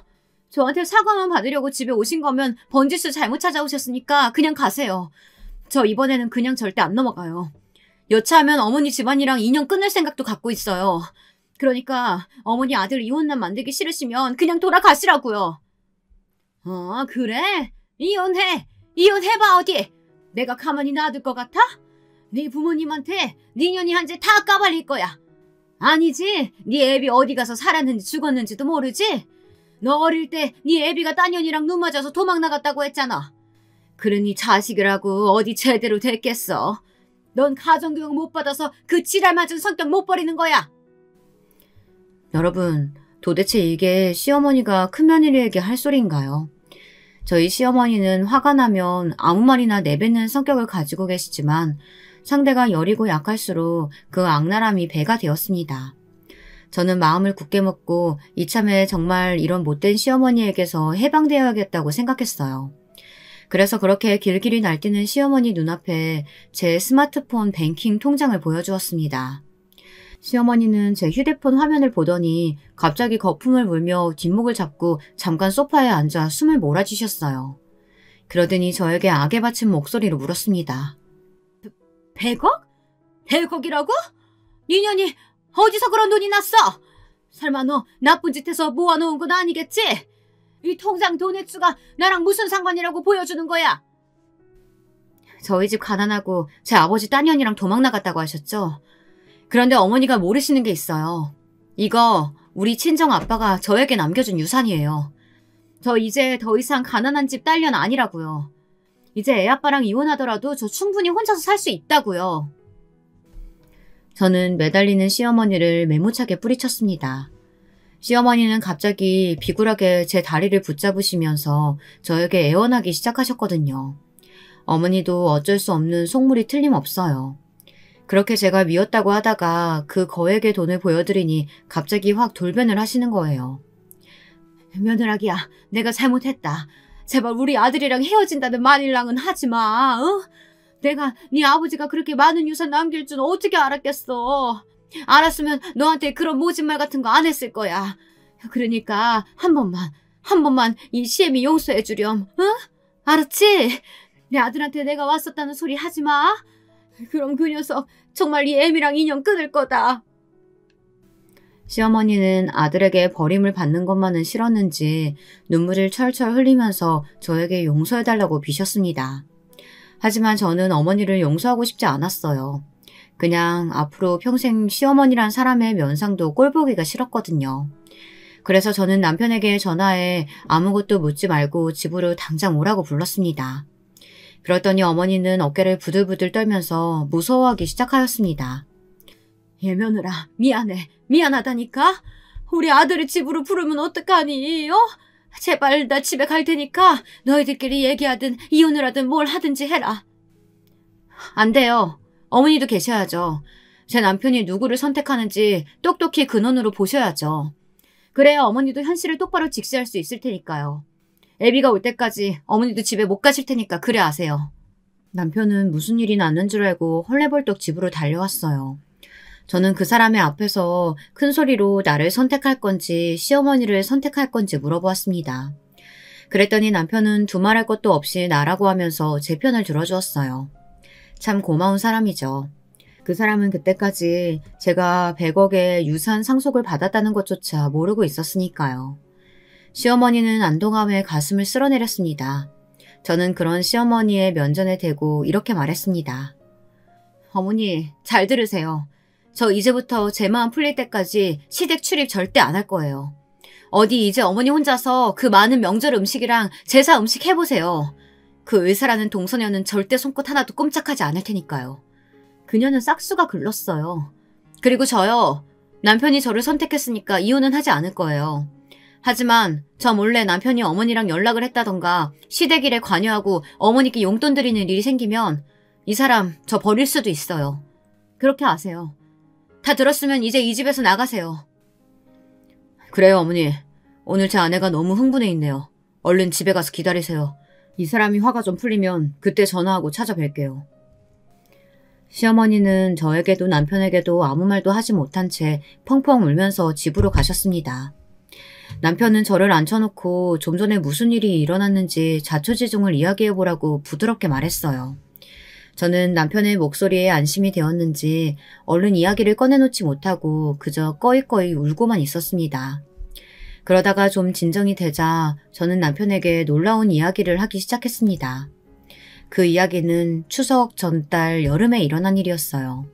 저한테 사과만 받으려고 집에 오신 거면 번지수 잘못 찾아오셨으니까 그냥 가세요. 저 이번에는 그냥 절대 안 넘어가요. 여차하면 어머니 집안이랑 인연 끊을 생각도 갖고 있어요. 그러니까 어머니 아들 이혼남 만들기 싫으시면 그냥 돌아가시라고요. 그래? 이혼해봐 어디? 내가 가만히 놔둘 것 같아? 네 부모님한테 네 년이 한 재 다 까발릴 거야. 아니지? 네 애비 어디 가서 살았는지 죽었는지도 모르지? 너 어릴 때 네 애비가 딴 년이랑 눈 맞아서 도망 나갔다고 했잖아. 그러니 자식이라고 어디 제대로 됐겠어. 넌 가정교육 못 받아서 그 지랄 맞은 성격 못 버리는 거야. 여러분, 도대체 이게 시어머니가 큰며느리에게 할 소리인가요? 저희 시어머니는 화가 나면 아무 말이나 내뱉는 성격을 가지고 계시지만 상대가 여리고 약할수록 그 악랄함이 배가 되었습니다. 저는 마음을 굳게 먹고 이참에 정말 이런 못된 시어머니에게서 해방되어야겠다고 생각했어요. 그래서 그렇게 길길이 날뛰는 시어머니 눈앞에 제 스마트폰 뱅킹 통장을 보여주었습니다. 시어머니는 제 휴대폰 화면을 보더니 갑자기 거품을 물며 뒷목을 잡고 잠깐 소파에 앉아 숨을 몰아주셨어요. 그러더니 저에게 악에 받친 목소리로 물었습니다. 100억? 100억이라고? 니년이 어디서 그런 돈이 났어? 설마 너 나쁜 짓 해서 모아놓은 건 아니겠지? 이 통장 돈 액수가 나랑 무슨 상관이라고 보여주는 거야? 저희 집 가난하고 제 아버지 딴 년이랑 도망 나갔다고 하셨죠? 그런데 어머니가 모르시는 게 있어요. 이거 우리 친정 아빠가 저에게 남겨준 유산이에요. 저 이제 더 이상 가난한 집 딸년 아니라고요. 이제 애아빠랑 이혼하더라도 저 충분히 혼자서 살 수 있다고요. 저는 매달리는 시어머니를 매무차게 뿌리쳤습니다. 시어머니는 갑자기 비굴하게 제 다리를 붙잡으시면서 저에게 애원하기 시작하셨거든요. 어머니도 어쩔 수 없는 속물이 틀림없어요. 그렇게 제가 미웠다고 하다가 그 거액의 돈을 보여드리니 갑자기 확 돌변을 하시는 거예요. 며느라기야, 내가 잘못했다. 제발 우리 아들이랑 헤어진다는 말이랑은 하지 마. 어? 내가 네 아버지가 그렇게 많은 유산 남길 줄 어떻게 알았겠어. 알았으면 너한테 그런 모진말 같은 거 안 했을 거야. 그러니까 한 번만 이 시애미 용서해 주렴. 응? 알았지? 내 아들한테 내가 왔었다는 소리 하지 마. 그럼 그 녀석 정말 이 애미랑 인연 끊을 거다. 시어머니는 아들에게 버림을 받는 것만은 싫었는지 눈물을 철철 흘리면서 저에게 용서해달라고 비셨습니다. 하지만 저는 어머니를 용서하고 싶지 않았어요. 그냥 앞으로 평생 시어머니란 사람의 면상도 꼴보기가 싫었거든요. 그래서 저는 남편에게 전화해 아무것도 묻지 말고 집으로 당장 오라고 불렀습니다. 그랬더니 어머니는 어깨를 부들부들 떨면서 무서워하기 시작하였습니다. 며느라, 미안하다니까? 우리 아들을 집으로 부르면 어떡하니? 제발 나 집에 갈 테니까 너희들끼리 얘기하든 이혼을 하든 뭘 하든지 해라. 안 돼요. 어머니도 계셔야죠. 제 남편이 누구를 선택하는지 똑똑히 근원으로 보셔야죠. 그래야 어머니도 현실을 똑바로 직시할 수 있을 테니까요. 애비가 올 때까지 어머니도 집에 못 가실 테니까 그래 아세요. 남편은 무슨 일이 났는 줄 알고 헐레벌떡 집으로 달려왔어요. 저는 그 사람의 앞에서 큰 소리로 나를 선택할 건지 시어머니를 선택할 건지 물어보았습니다. 그랬더니 남편은 두말할 것도 없이 나라고 하면서 제 편을 들어주었어요. 참 고마운 사람이죠. 그 사람은 그때까지 제가 100억의 유산 상속을 받았다는 것조차 모르고 있었으니까요. 시어머니는 안도감에 가슴을 쓸어내렸습니다. 저는 그런 시어머니의 면전에 대고 이렇게 말했습니다. 어머니, 잘 들으세요. 저 이제부터 제 마음 풀릴 때까지 시댁 출입 절대 안 할 거예요. 어디 이제 어머니 혼자서 그 많은 명절 음식이랑 제사 음식 해보세요. 그 의사라는 동서녀는 절대 손끝 하나도 꼼짝하지 않을 테니까요. 그녀는 싹수가 글렀어요. 그리고 저요. 남편이 저를 선택했으니까 이혼은 하지 않을 거예요. 하지만 저 몰래 남편이 어머니랑 연락을 했다던가 시댁 일에 관여하고 어머니께 용돈 드리는 일이 생기면 이 사람 저 버릴 수도 있어요. 그렇게 아세요. 다 들었으면 이제 이 집에서 나가세요. 그래요, 어머니. 오늘 제 아내가 너무 흥분해 있네요. 얼른 집에 가서 기다리세요. 이 사람이 화가 좀 풀리면 그때 전화하고 찾아뵐게요. 시어머니는 저에게도 남편에게도 아무 말도 하지 못한 채 펑펑 울면서 집으로 가셨습니다. 남편은 저를 앉혀놓고 좀 전에 무슨 일이 일어났는지 자초지종을 이야기해보라고 부드럽게 말했어요. 저는 남편의 목소리에 안심이 되었는지 얼른 이야기를 꺼내놓지 못하고 그저 꺼이꺼이 울고만 있었습니다. 그러다가 좀 진정이 되자 저는 남편에게 놀라운 이야기를 하기 시작했습니다. 그 이야기는 추석 전달 여름에 일어난 일이었어요.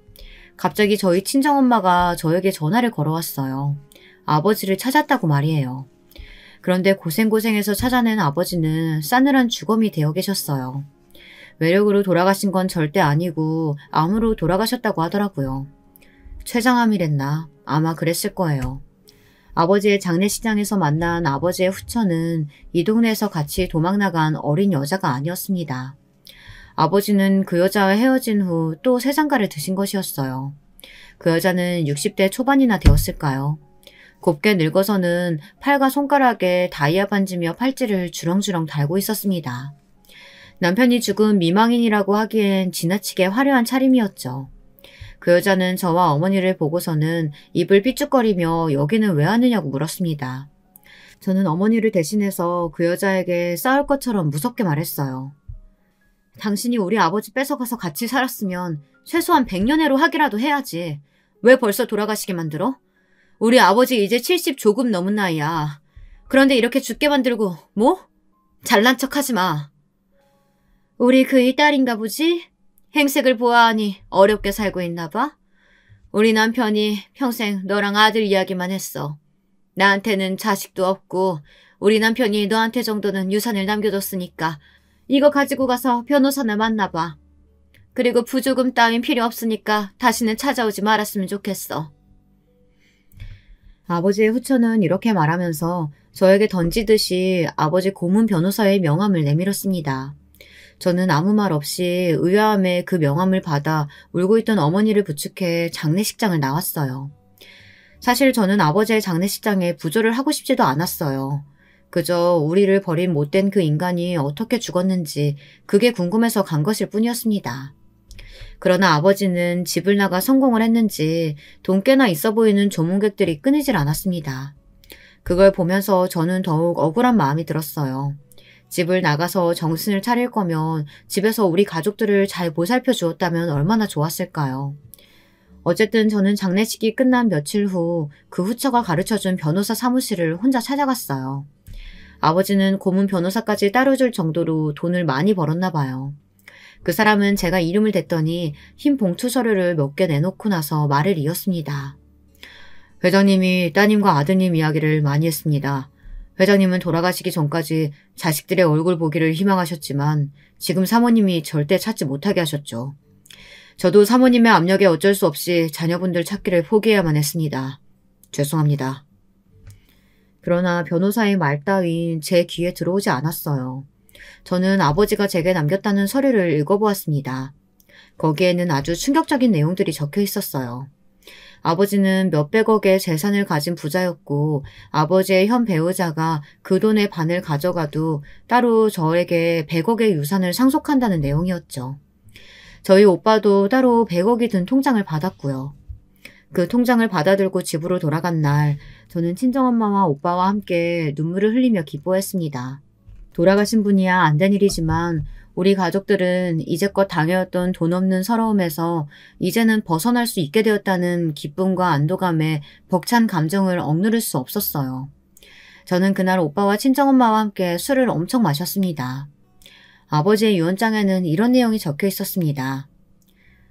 갑자기 저희 친정엄마가 저에게 전화를 걸어왔어요. 아버지를 찾았다고 말이에요. 그런데 고생고생해서 찾아낸 아버지는 싸늘한 주검이 되어 계셨어요. 외력으로 돌아가신 건 절대 아니고 암으로 돌아가셨다고 하더라고요. 췌장암이랬나? 아마 그랬을 거예요. 아버지의 장례식장에서 만난 아버지의 후처는 이 동네에서 같이 도망나간 어린 여자가 아니었습니다. 아버지는 그 여자와 헤어진 후 또 새 장가를 드신 것이었어요. 그 여자는 60대 초반이나 되었을까요? 곱게 늙어서는 팔과 손가락에 다이아 반지며 팔찌를 주렁주렁 달고 있었습니다. 남편이 죽은 미망인이라고 하기엔 지나치게 화려한 차림이었죠. 그 여자는 저와 어머니를 보고서는 입을 삐죽거리며 여기는 왜 왔느냐고 물었습니다. 저는 어머니를 대신해서 그 여자에게 싸울 것처럼 무섭게 말했어요. 당신이 우리 아버지 뺏어가서 같이 살았으면 최소한 100년회로 하기라도 해야지. 왜 벌써 돌아가시게 만들어? 우리 아버지 이제 70 조금 넘은 나이야. 그런데 이렇게 죽게 만들고 뭐? 잘난 척하지 마. 우리 그이 딸인가 보지? 행색을 보아하니 어렵게 살고 있나 봐. 우리 남편이 평생 너랑 아들 이야기만 했어. 나한테는 자식도 없고 우리 남편이 너한테 정도는 유산을 남겨뒀으니까 이거 가지고 가서 변호사나 만나봐. 그리고 부조금 따윈 필요 없으니까 다시는 찾아오지 말았으면 좋겠어. 아버지의 후처는 이렇게 말하면서 저에게 던지듯이 아버지 고문 변호사의 명함을 내밀었습니다. 저는 아무 말 없이 의아함에 그 명함을 받아 울고 있던 어머니를 부축해 장례식장을 나왔어요. 사실 저는 아버지의 장례식장에 부조를 하고 싶지도 않았어요. 그저 우리를 버린 못된 그 인간이 어떻게 죽었는지 그게 궁금해서 간 것일 뿐이었습니다. 그러나 아버지는 집을 나가 성공을 했는지 돈 꽤나 있어 보이는 조문객들이 끊이질 않았습니다. 그걸 보면서 저는 더욱 억울한 마음이 들었어요. 집을 나가서 정신을 차릴 거면 집에서 우리 가족들을 잘 보살펴 주었다면 얼마나 좋았을까요? 어쨌든 저는 장례식이 끝난 며칠 후 그 후처가 가르쳐준 변호사 사무실을 혼자 찾아갔어요. 아버지는 고문 변호사까지 따로 줄 정도로 돈을 많이 벌었나 봐요. 그 사람은 제가 이름을 댔더니 흰 봉투 서류를 몇 개 내놓고 나서 말을 이었습니다. 회장님이 따님과 아드님 이야기를 많이 했습니다. 회장님은 돌아가시기 전까지 자식들의 얼굴 보기를 희망하셨지만 지금 사모님이 절대 찾지 못하게 하셨죠. 저도 사모님의 압력에 어쩔 수 없이 자녀분들 찾기를 포기해야만 했습니다. 죄송합니다. 그러나 변호사의 말 따윈 제 귀에 들어오지 않았어요. 저는 아버지가 제게 남겼다는 서류를 읽어보았습니다. 거기에는 아주 충격적인 내용들이 적혀 있었어요. 아버지는 몇백억의 재산을 가진 부자였고 아버지의 현 배우자가 그 돈의 반을 가져가도 따로 저에게 100억의 유산을 상속한다는 내용이었죠. 저희 오빠도 따로 100억이 든 통장을 받았고요. 그 통장을 받아들고 집으로 돌아간 날 저는 친정엄마와 오빠와 함께 눈물을 흘리며 기뻐했습니다. 돌아가신 분이야 안 된 일이지만 우리 가족들은 이제껏 당해왔던 돈 없는 서러움에서 이제는 벗어날 수 있게 되었다는 기쁨과 안도감에 벅찬 감정을 억누를 수 없었어요. 저는 그날 오빠와 친정엄마와 함께 술을 엄청 마셨습니다. 아버지의 유언장에는 이런 내용이 적혀 있었습니다.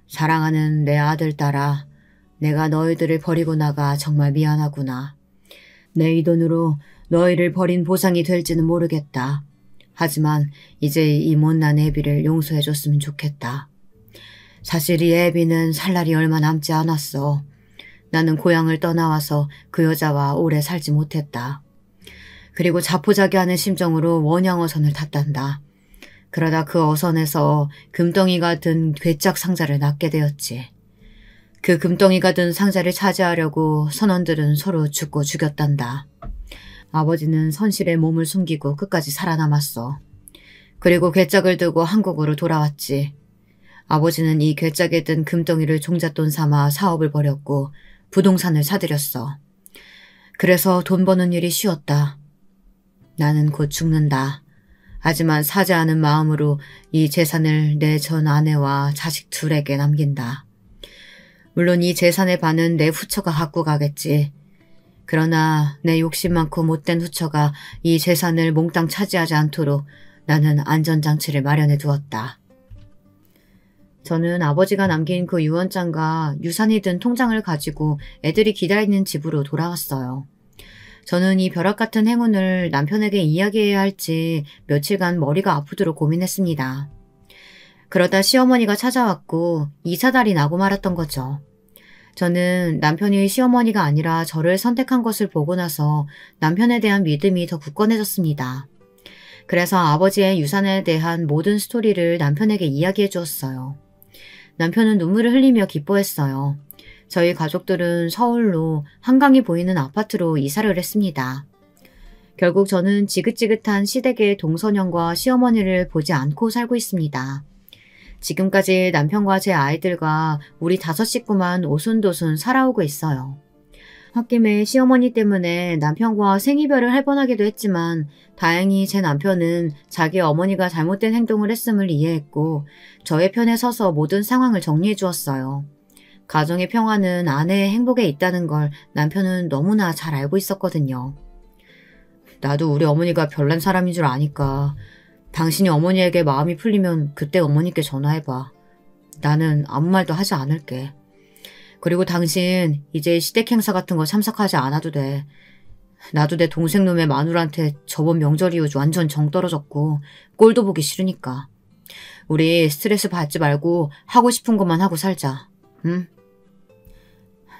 사랑하는 내 아들 딸아, 내가 너희들을 버리고 나가 정말 미안하구나. 내 이 돈으로 너희를 버린 보상이 될지는 모르겠다. 하지만 이제 이 못난 애비를 용서해줬으면 좋겠다. 사실 이 애비는 살 날이 얼마 남지 않았어. 나는 고향을 떠나와서 그 여자와 오래 살지 못했다. 그리고 자포자기하는 심정으로 원양어선을 탔단다. 그러다 그 어선에서 금덩이가 든 괴짝 상자를 낚게 되었지. 그 금덩이가 든 상자를 차지하려고 선원들은 서로 죽고 죽였단다. 아버지는 선실에 몸을 숨기고 끝까지 살아남았어. 그리고 괴짝을 들고 한국으로 돌아왔지. 아버지는 이 괴짝에 든 금덩이를 종잣돈 삼아 사업을 벌였고 부동산을 사들였어. 그래서 돈 버는 일이 쉬웠다. 나는 곧 죽는다. 하지만 사죄하는 마음으로 이 재산을 내 전 아내와 자식 둘에게 남긴다. 물론 이 재산의 반은 내 후처가 갖고 가겠지. 그러나 내 욕심 많고 못된 후처가 이 재산을 몽땅 차지하지 않도록 나는 안전장치를 마련해 두었다. 저는 아버지가 남긴 그 유언장과 유산이 든 통장을 가지고 애들이 기다리는 집으로 돌아왔어요. 저는 이 벼락 같은 행운을 남편에게 이야기해야 할지 며칠간 머리가 아프도록 고민했습니다. 그러다 시어머니가 찾아왔고 이사달이 나고 말았던 거죠. 저는 남편이 시어머니가 아니라 저를 선택한 것을 보고 나서 남편에 대한 믿음이 더 굳건해졌습니다. 그래서 아버지의 유산에 대한 모든 스토리를 남편에게 이야기해 주었어요. 남편은 눈물을 흘리며 기뻐했어요. 저희 가족들은 서울로 한강이 보이는 아파트로 이사를 했습니다. 결국 저는 지긋지긋한 시댁의 동서년과 시어머니를 보지 않고 살고 있습니다. 지금까지 남편과 제 아이들과 우리 5 식구만 오순도순 살아오고 있어요. 홧김에 시어머니 때문에 남편과 생이별을 할 뻔하기도 했지만 다행히 제 남편은 자기 어머니가 잘못된 행동을 했음을 이해했고 저의 편에 서서 모든 상황을 정리해 주었어요. 가정의 평화는 아내의 행복에 있다는 걸 남편은 너무나 잘 알고 있었거든요. 나도 우리 어머니가 별난 사람인 줄 아니까 당신이 어머니에게 마음이 풀리면 그때 어머니께 전화해봐. 나는 아무 말도 하지 않을게. 그리고 당신 이제 시댁 행사 같은 거 참석하지 않아도 돼. 나도 내 동생 놈의 마누라한테 저번 명절 이후 완전 정 떨어졌고 꼴도 보기 싫으니까. 우리 스트레스 받지 말고 하고 싶은 것만 하고 살자. 응?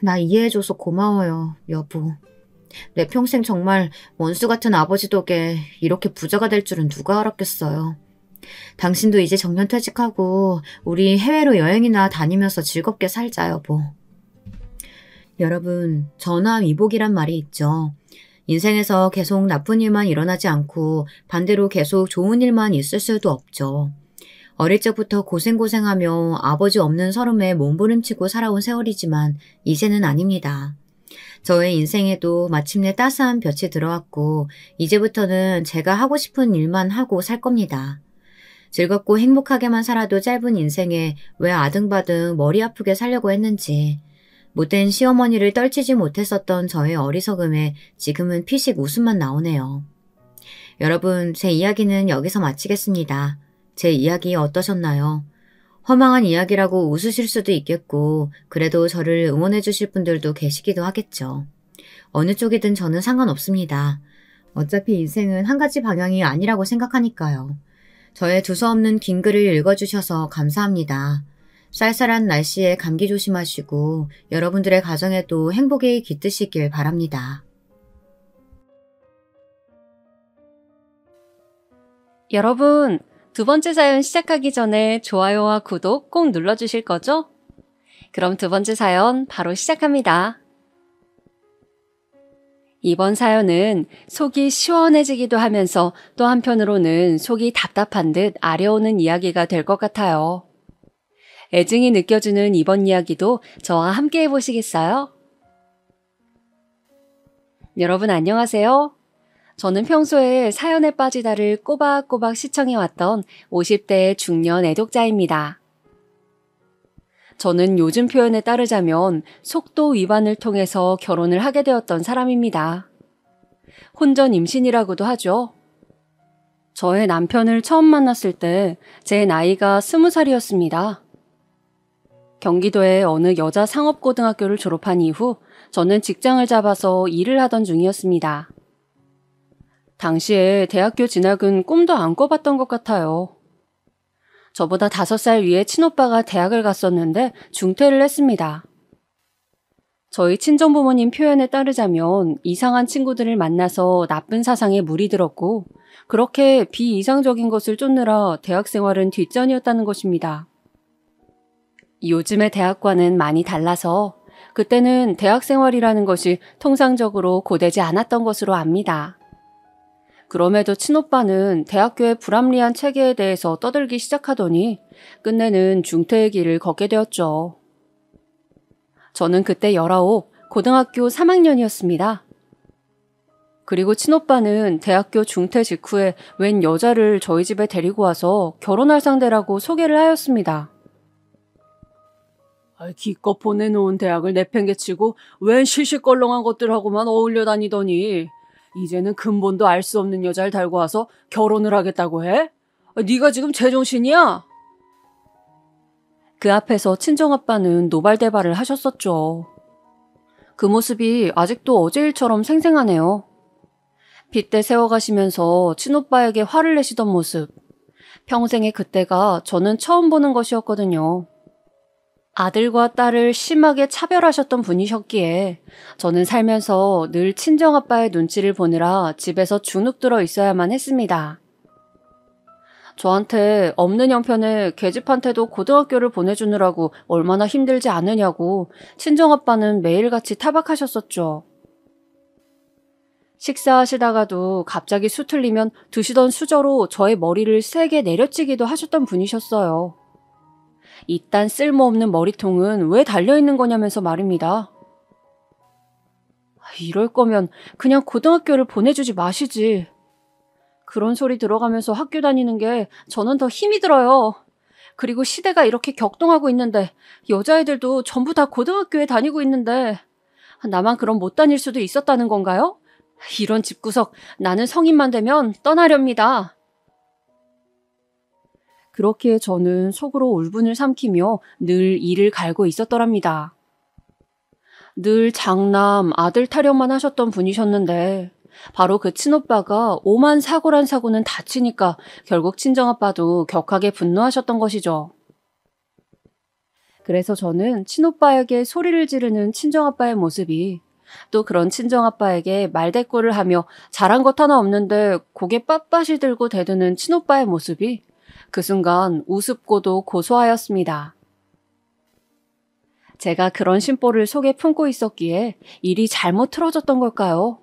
나 이해해줘서 고마워요, 여보. 내 평생 정말 원수 같은 아버지 덕에 이렇게 부자가 될 줄은 누가 알았겠어요. 당신도 이제 정년퇴직하고 우리 해외로 여행이나 다니면서 즐겁게 살자, 여보. 여러분, 전화위복이란 말이 있죠. 인생에서 계속 나쁜 일만 일어나지 않고 반대로 계속 좋은 일만 있을 수도 없죠. 어릴 적부터 고생고생하며 아버지 없는 서름에 몸부림치고 살아온 세월이지만 이제는 아닙니다. 저의 인생에도 마침내 따스한 볕이 들어왔고 이제부터는 제가 하고 싶은 일만 하고 살 겁니다. 즐겁고 행복하게만 살아도 짧은 인생에 왜 아등바등 머리 아프게 살려고 했는지, 못된 시어머니를 떨치지 못했었던 저의 어리석음에 지금은 피식 웃음만 나오네요. 여러분, 제 이야기는 여기서 마치겠습니다. 제 이야기 어떠셨나요? 허망한 이야기라고 웃으실 수도 있겠고 그래도 저를 응원해 주실 분들도 계시기도 하겠죠. 어느 쪽이든 저는 상관없습니다. 어차피 인생은 한 가지 방향이 아니라고 생각하니까요. 저의 두서없는 긴 글을 읽어주셔서 감사합니다. 쌀쌀한 날씨에 감기 조심하시고 여러분들의 가정에도 행복이 깃드시길 바랍니다. 여러분, 두 번째 사연 시작하기 전에 좋아요와 구독 꼭 눌러주실 거죠? 그럼 두 번째 사연 바로 시작합니다. 이번 사연은 속이 시원해지기도 하면서 또 한편으로는 속이 답답한 듯 아려오는 이야기가 될 것 같아요. 애증이 느껴지는 이번 이야기도 저와 함께 해보시겠어요? 여러분 안녕하세요. 저는 평소에 사연에 빠지다를 꼬박꼬박 시청해왔던 50대의 중년 애독자입니다. 저는 요즘 표현에 따르자면 속도 위반을 통해서 결혼을 하게 되었던 사람입니다. 혼전 임신이라고도 하죠. 저의 남편을 처음 만났을 때 제 나이가 20살이었습니다. 경기도의 어느 여자 상업고등학교를 졸업한 이후 저는 직장을 잡아서 일을 하던 중이었습니다. 당시에 대학교 진학은 꿈도 안 꿔봤던 것 같아요. 저보다 5살 위에 친오빠가 대학을 갔었는데 중퇴를 했습니다. 저희 친정부모님 표현에 따르자면 이상한 친구들을 만나서 나쁜 사상에 물이 들었고 그렇게 비이상적인 것을 쫓느라 대학 생활은 뒷전이었다는 것입니다. 요즘의 대학과는 많이 달라서 그때는 대학 생활이라는 것이 통상적으로 고되지 않았던 것으로 압니다. 그럼에도 친오빠는 대학교의 불합리한 체계에 대해서 떠들기 시작하더니 끝내는 중퇴의 길을 걷게 되었죠. 저는 그때 19, 고등학교 3학년이었습니다. 그리고 친오빠는 대학교 중퇴 직후에 웬 여자를 저희 집에 데리고 와서 결혼할 상대라고 소개를 하였습니다. 기껏 보내놓은 대학을 내팽개치고 웬 시시껄렁한 것들하고만 어울려 다니더니 이제는 근본도 알 수 없는 여자를 달고 와서 결혼을 하겠다고 해? 네가 지금 제정신이야? 그 앞에서 친정아빠는 노발대발을 하셨었죠. 그 모습이 아직도 어제 일처럼 생생하네요. 빗대 세워가시면서 친오빠에게 화를 내시던 모습. 평생의 그때가 저는 처음 보는 것이었거든요. 아들과 딸을 심하게 차별하셨던 분이셨기에 저는 살면서 늘 친정아빠의 눈치를 보느라 집에서 주눅 들어 있어야만 했습니다. 저한테 없는 형편에 계집한테도 고등학교를 보내주느라고 얼마나 힘들지 않으냐고 친정아빠는 매일같이 타박하셨었죠. 식사하시다가도 갑자기 수틀리면 드시던 수저로 저의 머리를 세게 내려치기도 하셨던 분이셨어요. 이딴 쓸모없는 머리통은 왜 달려있는 거냐면서 말입니다. 이럴 거면 그냥 고등학교를 보내주지 마시지. 그런 소리 들어가면서 학교 다니는 게 저는 더 힘이 들어요. 그리고 시대가 이렇게 격동하고 있는데 여자애들도 전부 다 고등학교에 다니고 있는데 나만 그럼 못 다닐 수도 있었다는 건가요? 이런 집구석 나는 성인만 되면 떠나렵니다. 그렇기에 저는 속으로 울분을 삼키며 늘 이를 갈고 있었더랍니다. 늘 장남, 아들 타령만 하셨던 분이셨는데 바로 그 친오빠가 오만 사고란 사고는 다치니까 결국 친정아빠도 격하게 분노하셨던 것이죠. 그래서 저는 친오빠에게 소리를 지르는 친정아빠의 모습이 또 그런 친정아빠에게 말대꾸를 하며 잘한 것 하나 없는데 고개 빳빳이 들고 대드는 친오빠의 모습이 그 순간 우습고도 고소하였습니다. 제가 그런 심보를 속에 품고 있었기에 일이 잘못 틀어졌던 걸까요?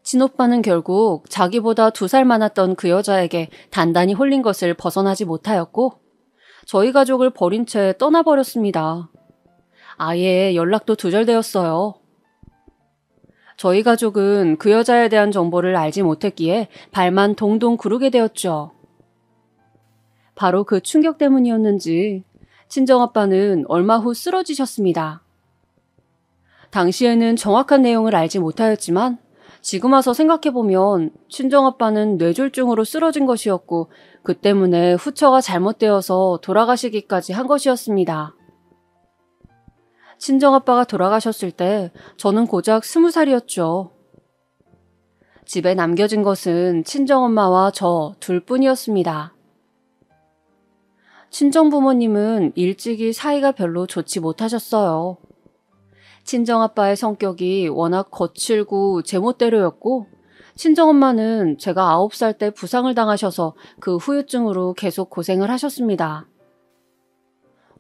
친오빠는 결국 자기보다 2살 많았던 그 여자에게 단단히 홀린 것을 벗어나지 못하였고 저희 가족을 버린 채 떠나버렸습니다. 아예 연락도 두절되었어요. 저희 가족은 그 여자에 대한 정보를 알지 못했기에 발만 동동 구르게 되었죠. 바로 그 충격 때문이었는지 친정아빠는 얼마 후 쓰러지셨습니다. 당시에는 정확한 내용을 알지 못하였지만 지금 와서 생각해보면 친정아빠는 뇌졸중으로 쓰러진 것이었고 그 때문에 후처가 잘못되어서 돌아가시기까지 한 것이었습니다. 친정아빠가 돌아가셨을 때 저는 고작 20살이었죠. 집에 남겨진 것은 친정엄마와 저 둘뿐이었습니다. 친정부모님은 일찍이 사이가 별로 좋지 못하셨어요. 친정아빠의 성격이 워낙 거칠고 제멋대로였고 친정엄마는 제가 9살 때 부상을 당하셔서 그 후유증으로 계속 고생을 하셨습니다.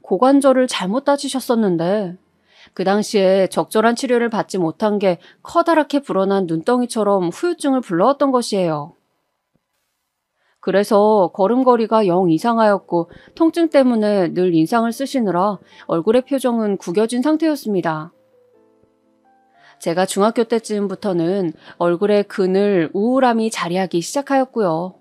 고관절을 잘못 다치셨었는데 그 당시에 적절한 치료를 받지 못한 게 커다랗게 불어난 눈덩이처럼 후유증을 불러왔던 것이에요. 그래서 걸음걸이가 영 이상하였고 통증 때문에 늘 인상을 쓰시느라 얼굴의 표정은 구겨진 상태였습니다. 제가 중학교 때쯤부터는 얼굴에 그늘, 우울함이 자리하기 시작하였고요.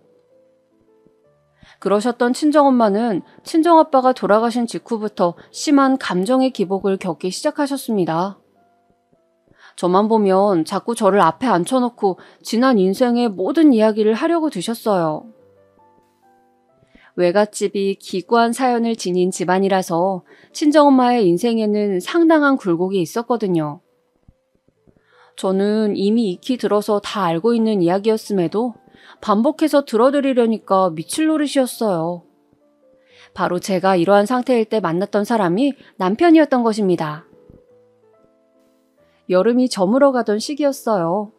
그러셨던 친정엄마는 친정아빠가 돌아가신 직후부터 심한 감정의 기복을 겪기 시작하셨습니다. 저만 보면 자꾸 저를 앞에 앉혀놓고 지난 인생의 모든 이야기를 하려고 드셨어요. 외갓집이 기구한 사연을 지닌 집안이라서 친정엄마의 인생에는 상당한 굴곡이 있었거든요. 저는 이미 익히 들어서 다 알고 있는 이야기였음에도 반복해서 들어드리려니까 미칠 노릇이었어요. 바로 제가 이러한 상태일 때 만났던 사람이 남편이었던 것입니다. 여름이 저물어가던 시기였어요.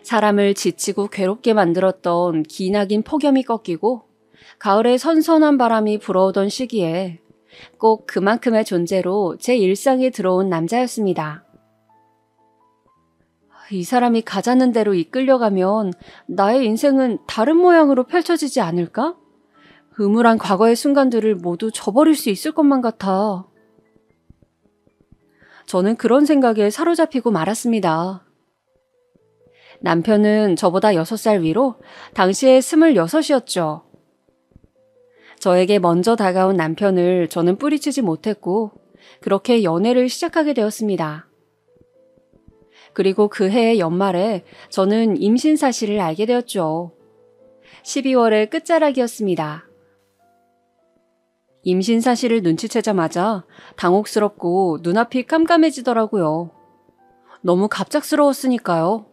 사람을 지치고 괴롭게 만들었던 기나긴 폭염이 꺾이고 가을에 선선한 바람이 불어오던 시기에 꼭 그만큼의 존재로 제 일상에 들어온 남자였습니다. 이 사람이 가자는 대로 이끌려가면 나의 인생은 다른 모양으로 펼쳐지지 않을까? 음울한 과거의 순간들을 모두 저버릴 수 있을 것만 같아. 저는 그런 생각에 사로잡히고 말았습니다. 남편은 저보다 6살 위로 당시에 26이었죠. 저에게 먼저 다가온 남편을 저는 뿌리치지 못했고 그렇게 연애를 시작하게 되었습니다. 그리고 그 해의 연말에 저는 임신 사실을 알게 되었죠. 12월의 끝자락이었습니다. 임신 사실을 눈치채자마자 당혹스럽고 눈앞이 깜깜해지더라고요. 너무 갑작스러웠으니까요.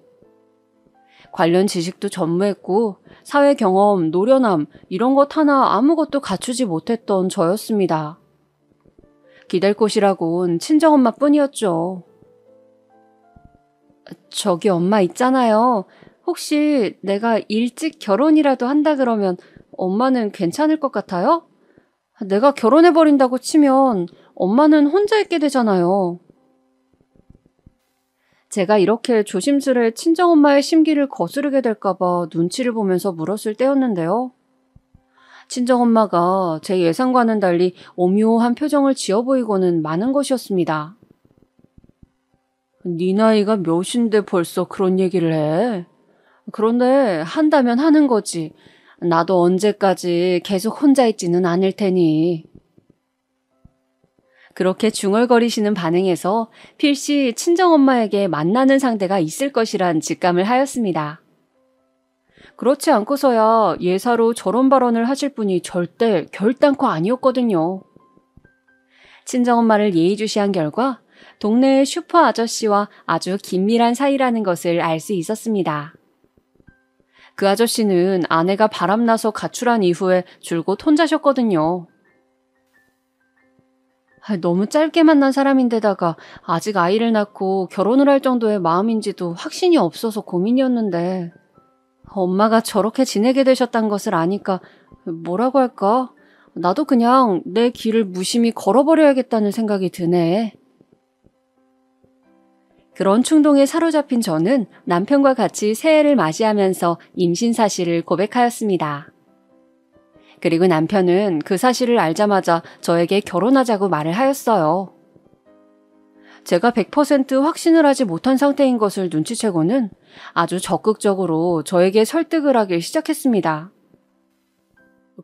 관련 지식도 전무했고 사회 경험, 노련함 이런 것 하나 아무것도 갖추지 못했던 저였습니다. 기댈 곳이라곤 친정엄마뿐이었죠. 저기 엄마 있잖아요. 혹시 내가 일찍 결혼이라도 한다 그러면 엄마는 괜찮을 것 같아요? 내가 결혼해버린다고 치면 엄마는 혼자 있게 되잖아요. 제가 이렇게 조심스레 친정엄마의 심기를 거스르게 될까봐 눈치를 보면서 물었을 때였는데요. 친정엄마가 제 예상과는 달리 오묘한 표정을 지어 보이고는 마는 것이었습니다. 네 나이가 몇인데 벌써 그런 얘기를 해? 그런데 한다면 하는 거지. 나도 언제까지 계속 혼자 있지는 않을 테니. 그렇게 중얼거리시는 반응에서 필시 친정엄마에게 만나는 상대가 있을 것이란 직감을 하였습니다. 그렇지 않고서야 예사로 저런 발언을 하실 분이 절대 결단코 아니었거든요. 친정엄마를 예의주시한 결과 동네의 슈퍼 아저씨와 아주 긴밀한 사이라는 것을 알 수 있었습니다. 그 아저씨는 아내가 바람나서 가출한 이후에 줄곧 혼자셨거든요. 너무 짧게 만난 사람인데다가 아직 아이를 낳고 결혼을 할 정도의 마음인지도 확신이 없어서 고민이었는데 엄마가 저렇게 지내게 되셨단 것을 아니까 뭐라고 할까? 나도 그냥 내 길을 무심히 걸어버려야겠다는 생각이 드네. 그런 충동에 사로잡힌 저는 남편과 같이 새해를 맞이하면서 임신 사실을 고백하였습니다. 그리고 남편은 그 사실을 알자마자 저에게 결혼하자고 말을 하였어요. 제가 100% 확신을 하지 못한 상태인 것을 눈치채고는 아주 적극적으로 저에게 설득을 하기 시작했습니다.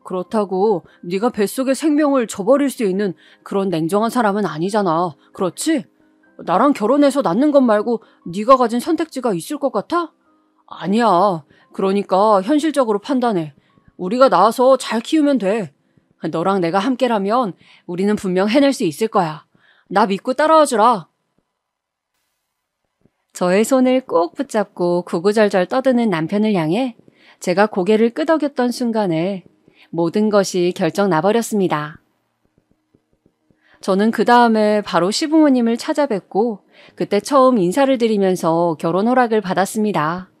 그렇다고 네가 뱃속의 생명을 저버릴 수 있는 그런 냉정한 사람은 아니잖아. 그렇지? 나랑 결혼해서 낳는 것 말고 네가 가진 선택지가 있을 것 같아? 아니야. 그러니까 현실적으로 판단해. 우리가 낳아서 잘 키우면 돼. 너랑 내가 함께라면 우리는 분명 해낼 수 있을 거야. 나 믿고 따라와주라. 저의 손을 꼭 붙잡고 구구절절 떠드는 남편을 향해 제가 고개를 끄덕였던 순간에 모든 것이 결정 나버렸습니다. 저는 그 다음에 바로 시부모님을 찾아뵙고 그때 처음 인사를 드리면서 결혼 허락을 받았습니다.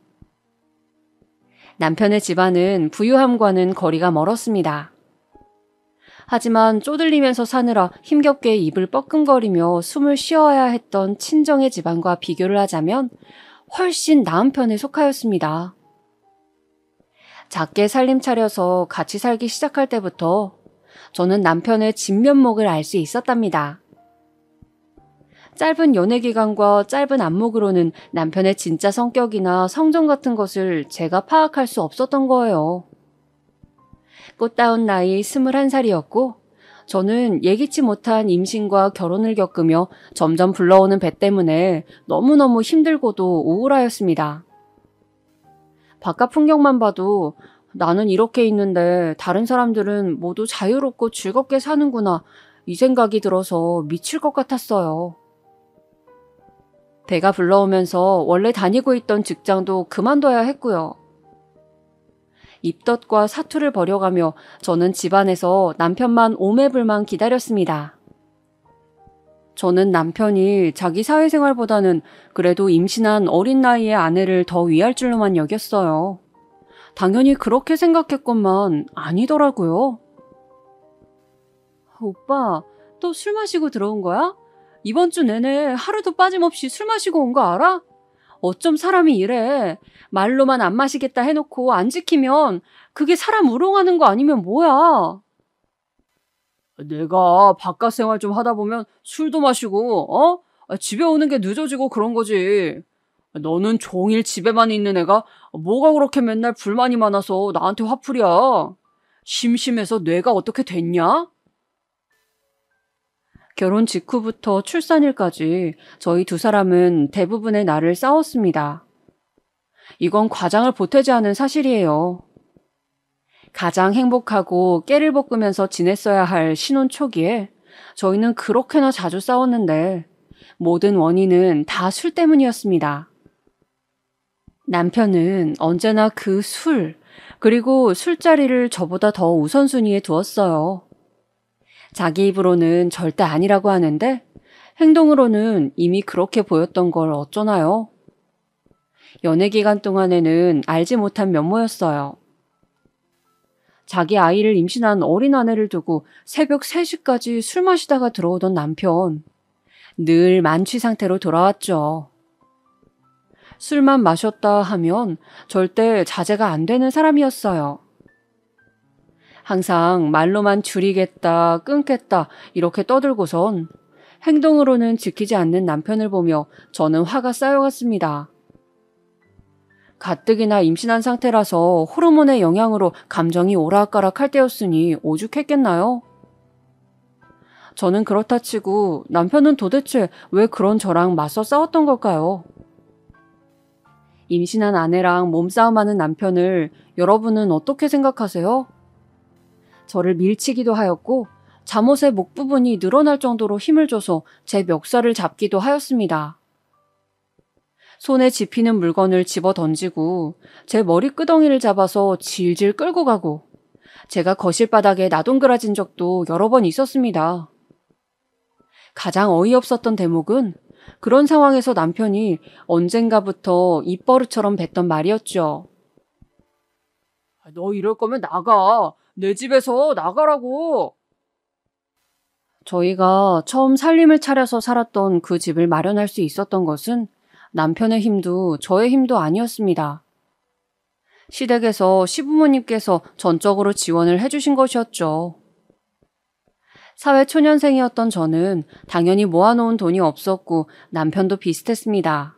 남편의 집안은 부유함과는 거리가 멀었습니다. 하지만 쪼들리면서 사느라 힘겹게 입을 뻐끔거리며 숨을 쉬어야 했던 친정의 집안과 비교를 하자면 훨씬 나은 편에 속하였습니다. 작게 살림 차려서 같이 살기 시작할 때부터 저는 남편의 진면목을 알 수 있었답니다. 짧은 연애 기간과 짧은 안목으로는 남편의 진짜 성격이나 성정 같은 것을 제가 파악할 수 없었던 거예요. 꽃다운 나이 21살이었고 저는 예기치 못한 임신과 결혼을 겪으며 점점 불러오는 배 때문에 너무너무 힘들고도 우울하였습니다. 바깥 풍경만 봐도 나는 이렇게 있는데 다른 사람들은 모두 자유롭고 즐겁게 사는구나 이 생각이 들어서 미칠 것 같았어요. 배가 불러오면서 원래 다니고 있던 직장도 그만둬야 했고요. 입덧과 사투를 벌여가며 저는 집안에서 남편만 오매불만 기다렸습니다. 저는 남편이 자기 사회생활보다는 그래도 임신한 어린 나이의 아내를 더 위할 줄로만 여겼어요. 당연히 그렇게 생각했건만 아니더라고요. 오빠, 또 술 마시고 들어온 거야? 이번 주 내내 하루도 빠짐없이 술 마시고 온 거 알아? 어쩜 사람이 이래. 말로만 안 마시겠다 해놓고 안 지키면 그게 사람 우롱하는 거 아니면 뭐야? 내가 바깥 생활 좀 하다 보면 술도 마시고, 집에 오는 게 늦어지고 그런 거지. 너는 종일 집에만 있는 애가 뭐가 그렇게 맨날 불만이 많아서 나한테 화풀이야. 심심해서 뇌가 어떻게 됐냐? 결혼 직후부터 출산일까지 저희 두 사람은 대부분의 날을 싸웠습니다. 이건 과장을 보태지 않은 사실이에요. 가장 행복하고 깨를 볶으면서 지냈어야 할 신혼 초기에 저희는 그렇게나 자주 싸웠는데 모든 원인은 다 술 때문이었습니다. 남편은 언제나 그 술, 그리고 술자리를 저보다 더 우선순위에 두었어요. 자기 입으로는 절대 아니라고 하는데 행동으로는 이미 그렇게 보였던 걸 어쩌나요? 연애 기간 동안에는 알지 못한 면모였어요. 자기 아이를 임신한 어린 아내를 두고 새벽 3시까지 술 마시다가 들어오던 남편. 늘 만취 상태로 돌아왔죠. 술만 마셨다 하면 절대 자제가 안 되는 사람이었어요. 항상 말로만 줄이겠다, 끊겠다 이렇게 떠들고선 행동으로는 지키지 않는 남편을 보며 저는 화가 쌓여갔습니다. 가뜩이나 임신한 상태라서 호르몬의 영향으로 감정이 오락가락할 때였으니 오죽했겠나요? 저는 그렇다 치고 남편은 도대체 왜 그런 저랑 맞서 싸웠던 걸까요? 임신한 아내랑 몸싸움하는 남편을 여러분은 어떻게 생각하세요? 저를 밀치기도 하였고 잠옷의 목 부분이 늘어날 정도로 힘을 줘서 제 멱살을 잡기도 하였습니다. 손에 집히는 물건을 집어 던지고 제 머리끄덩이를 잡아서 질질 끌고 가고 제가 거실 바닥에 나동그라진 적도 여러 번 있었습니다. 가장 어이없었던 대목은 그런 상황에서 남편이 언젠가부터 입버릇처럼 뱉던 말이었죠. 너 이럴 거면 나가. 내 집에서 나가라고. 저희가 처음 살림을 차려서 살았던 그 집을 마련할 수 있었던 것은 남편의 힘도 저의 힘도 아니었습니다. 시댁에서 시부모님께서 전적으로 지원을 해주신 것이었죠. 사회초년생이었던 저는 당연히 모아놓은 돈이 없었고 남편도 비슷했습니다.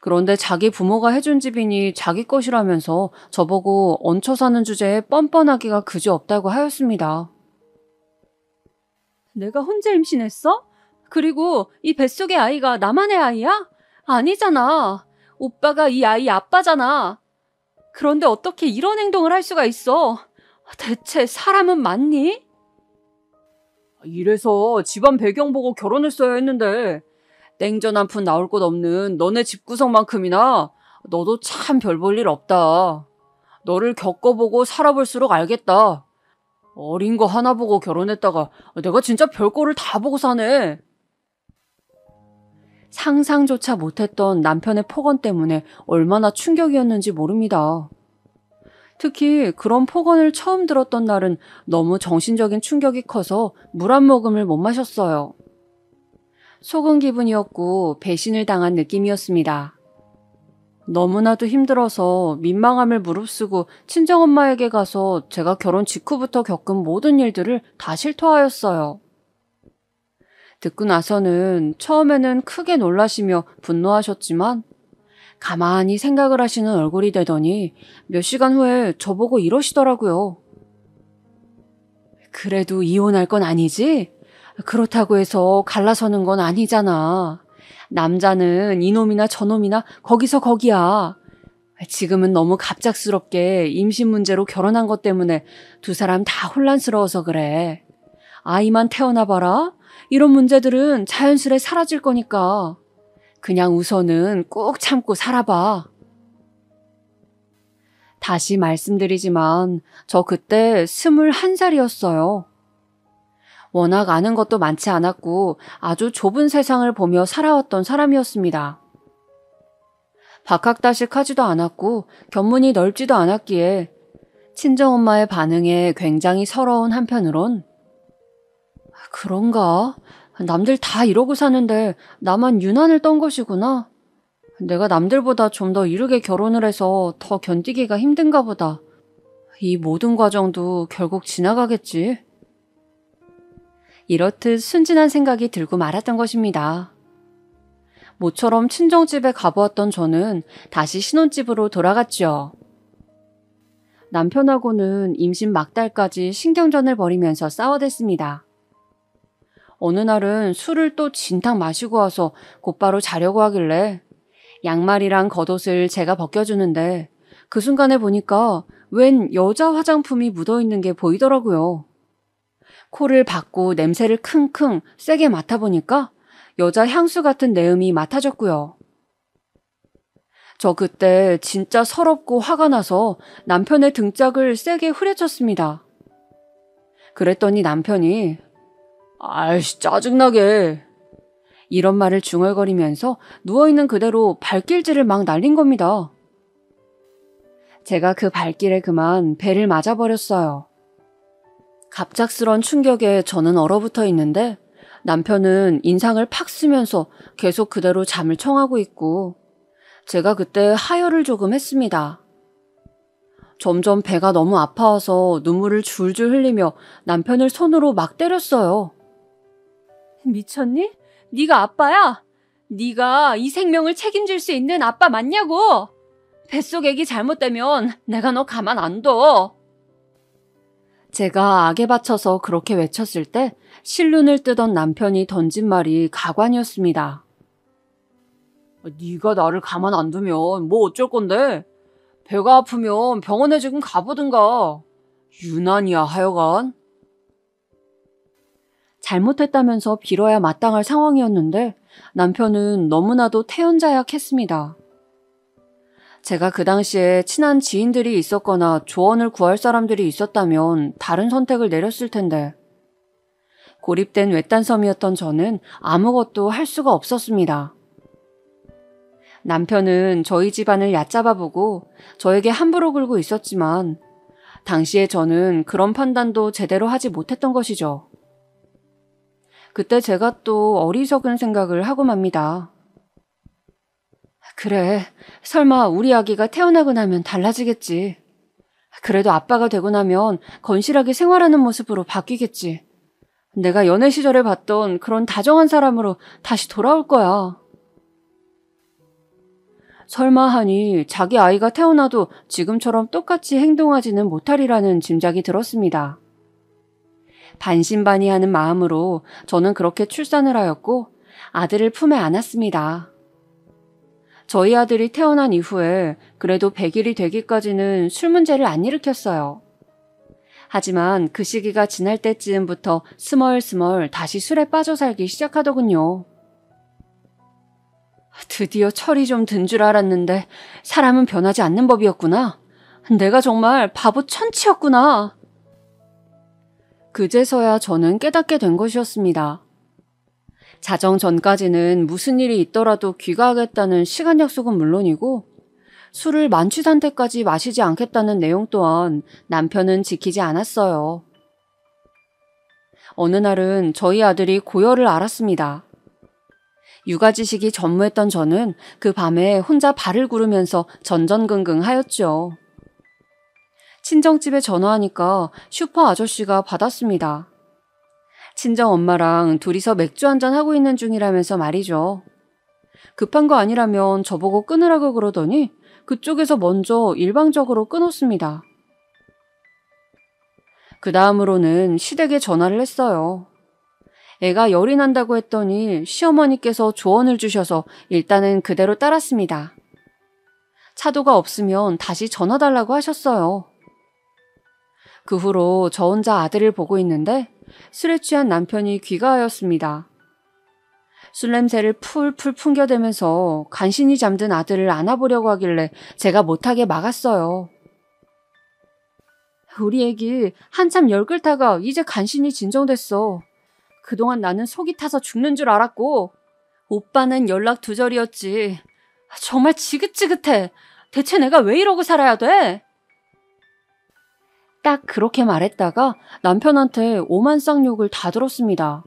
그런데 자기 부모가 해준 집이니 자기 것이라면서 저보고 얹혀 사는 주제에 뻔뻔하기가 그지없다고 하였습니다. 내가 혼자 임신했어? 그리고 이 뱃속의 아이가 나만의 아이야? 아니잖아. 오빠가 이 아이 아빠잖아. 그런데 어떻게 이런 행동을 할 수가 있어? 대체 사람은 맞니? 이래서 집안 배경 보고 결혼했어야 했는데 땡전 한 푼 나올 곳 없는 너네 집구석만큼이나 너도 참 별 볼 일 없다. 너를 겪어보고 살아볼수록 알겠다. 어린 거 하나 보고 결혼했다가 내가 진짜 별거를 다 보고 사네. 상상조차 못했던 남편의 폭언 때문에 얼마나 충격이었는지 모릅니다. 특히 그런 폭언을 처음 들었던 날은 너무 정신적인 충격이 커서 물 한 모금을 못 마셨어요. 속은 기분이었고 배신을 당한 느낌이었습니다. 너무나도 힘들어서 민망함을 무릅쓰고 친정엄마에게 가서 제가 결혼 직후부터 겪은 모든 일들을 다 실토하였어요. 듣고 나서는 처음에는 크게 놀라시며 분노하셨지만 가만히 생각을 하시는 얼굴이 되더니 몇 시간 후에 저보고 이러시더라고요. 그래도 이혼할 건 아니지? 그렇다고 해서 갈라서는 건 아니잖아. 남자는 이놈이나 저놈이나 거기서 거기야. 지금은 너무 갑작스럽게 임신 문제로 결혼한 것 때문에 두 사람 다 혼란스러워서 그래. 아이만 태어나봐라. 이런 문제들은 자연스레 사라질 거니까. 그냥 우선은 꾹 참고 살아봐. 다시 말씀드리지만 저 그때 21살이었어요. 워낙 아는 것도 많지 않았고 아주 좁은 세상을 보며 살아왔던 사람이었습니다. 박학다식하지도 않았고 견문이 넓지도 않았기에 친정엄마의 반응에 굉장히 서러운 한편으론 그런가? 남들 다 이러고 사는데 나만 유난을 떤 것이구나. 내가 남들보다 좀 더 이르게 결혼을 해서 더 견디기가 힘든가 보다. 이 모든 과정도 결국 지나가겠지. 이렇듯 순진한 생각이 들고 말았던 것입니다. 모처럼 친정집에 가보았던 저는 다시 신혼집으로 돌아갔죠. 남편하고는 임신 막달까지 신경전을 벌이면서 싸워댔습니다. 어느 날은 술을 또 진탕 마시고 와서 곧바로 자려고 하길래 양말이랑 겉옷을 제가 벗겨주는데 그 순간에 보니까 웬 여자 화장품이 묻어있는 게 보이더라고요. 코를 박고 냄새를 킁킁 세게 맡아보니까 여자 향수 같은 내음이 맡아졌고요. 저 그때 진짜 서럽고 화가 나서 남편의 등짝을 세게 후려쳤습니다. 그랬더니 남편이 아이씨 짜증나게 이런 말을 중얼거리면서 누워있는 그대로 발길질을 막 날린 겁니다. 제가 그 발길에 그만 배를 맞아버렸어요. 갑작스런 충격에 저는 얼어붙어 있는데 남편은 인상을 팍 쓰면서 계속 그대로 잠을 청하고 있고 제가 그때 하혈을 조금 했습니다. 점점 배가 너무 아파와서 눈물을 줄줄 흘리며 남편을 손으로 막 때렸어요. 미쳤니? 네가 아빠야? 네가 이 생명을 책임질 수 있는 아빠 맞냐고? 뱃속 애기 잘못되면 내가 너 가만 안 둬. 제가 악에 받쳐서 그렇게 외쳤을 때 실눈을 뜨던 남편이 던진 말이 가관이었습니다. 네가 나를 가만 안 두면 뭐 어쩔 건데? 배가 아프면 병원에 지금 가보든가. 유난이야 하여간. 잘못했다면서 빌어야 마땅할 상황이었는데 남편은 너무나도 태연자약했습니다. 제가 그 당시에 친한 지인들이 있었거나 조언을 구할 사람들이 있었다면 다른 선택을 내렸을 텐데 고립된 외딴섬이었던 저는 아무것도 할 수가 없었습니다. 남편은 저희 집안을 얕잡아보고 저에게 함부로 굴고 있었지만 당시에 저는 그런 판단도 제대로 하지 못했던 것이죠. 그때 제가 또 어리석은 생각을 하고 맙니다. 그래, 설마 우리 아기가 태어나고 나면 달라지겠지. 그래도 아빠가 되고 나면 건실하게 생활하는 모습으로 바뀌겠지. 내가 연애 시절에 봤던 그런 다정한 사람으로 다시 돌아올 거야. 설마 하니 자기 아이가 태어나도 지금처럼 똑같이 행동하지는 못하리라는 짐작이 들었습니다. 반신반의하는 마음으로 저는 그렇게 출산을 하였고 아들을 품에 안았습니다. 저희 아들이 태어난 이후에 그래도 100일이 되기까지는 술 문제를 안 일으켰어요. 하지만 그 시기가 지날 때쯤부터 스멀스멀 다시 술에 빠져 살기 시작하더군요. 드디어 철이 좀 든 줄 알았는데 사람은 변하지 않는 법이었구나. 내가 정말 바보 천치였구나. 그제서야 저는 깨닫게 된 것이었습니다. 자정 전까지는 무슨 일이 있더라도 귀가하겠다는 시간 약속은 물론이고 술을 만취 상태까지 마시지 않겠다는 내용 또한 남편은 지키지 않았어요. 어느 날은 저희 아들이 고열을 앓았습니다. 육아지식이 전무했던 저는 그 밤에 혼자 발을 구르면서 전전긍긍하였죠. 친정집에 전화하니까 슈퍼 아저씨가 받았습니다. 친정 엄마랑 둘이서 맥주 한잔 하고 있는 중이라면서 말이죠. 급한 거 아니라면 저보고 끊으라고 그러더니 그쪽에서 먼저 일방적으로 끊었습니다. 그 다음으로는 시댁에 전화를 했어요. 애가 열이 난다고 했더니 시어머니께서 조언을 주셔서 일단은 그대로 따랐습니다. 차도가 없으면 다시 전화 달라고 하셨어요. 그 후로 저 혼자 아들을 보고 있는데 술에 취한 남편이 귀가하였습니다. 술 냄새를 풀풀 풍겨대면서 간신히 잠든 아들을 안아보려고 하길래 제가 못하게 막았어요. 우리 애기 한참 열 끓다가 이제 간신히 진정됐어. 그동안 나는 속이 타서 죽는 줄 알았고 오빠는 연락 두절이었지. 정말 지긋지긋해. 대체 내가 왜 이러고 살아야 돼? 딱 그렇게 말했다가 남편한테 오만쌍 욕을 다 들었습니다.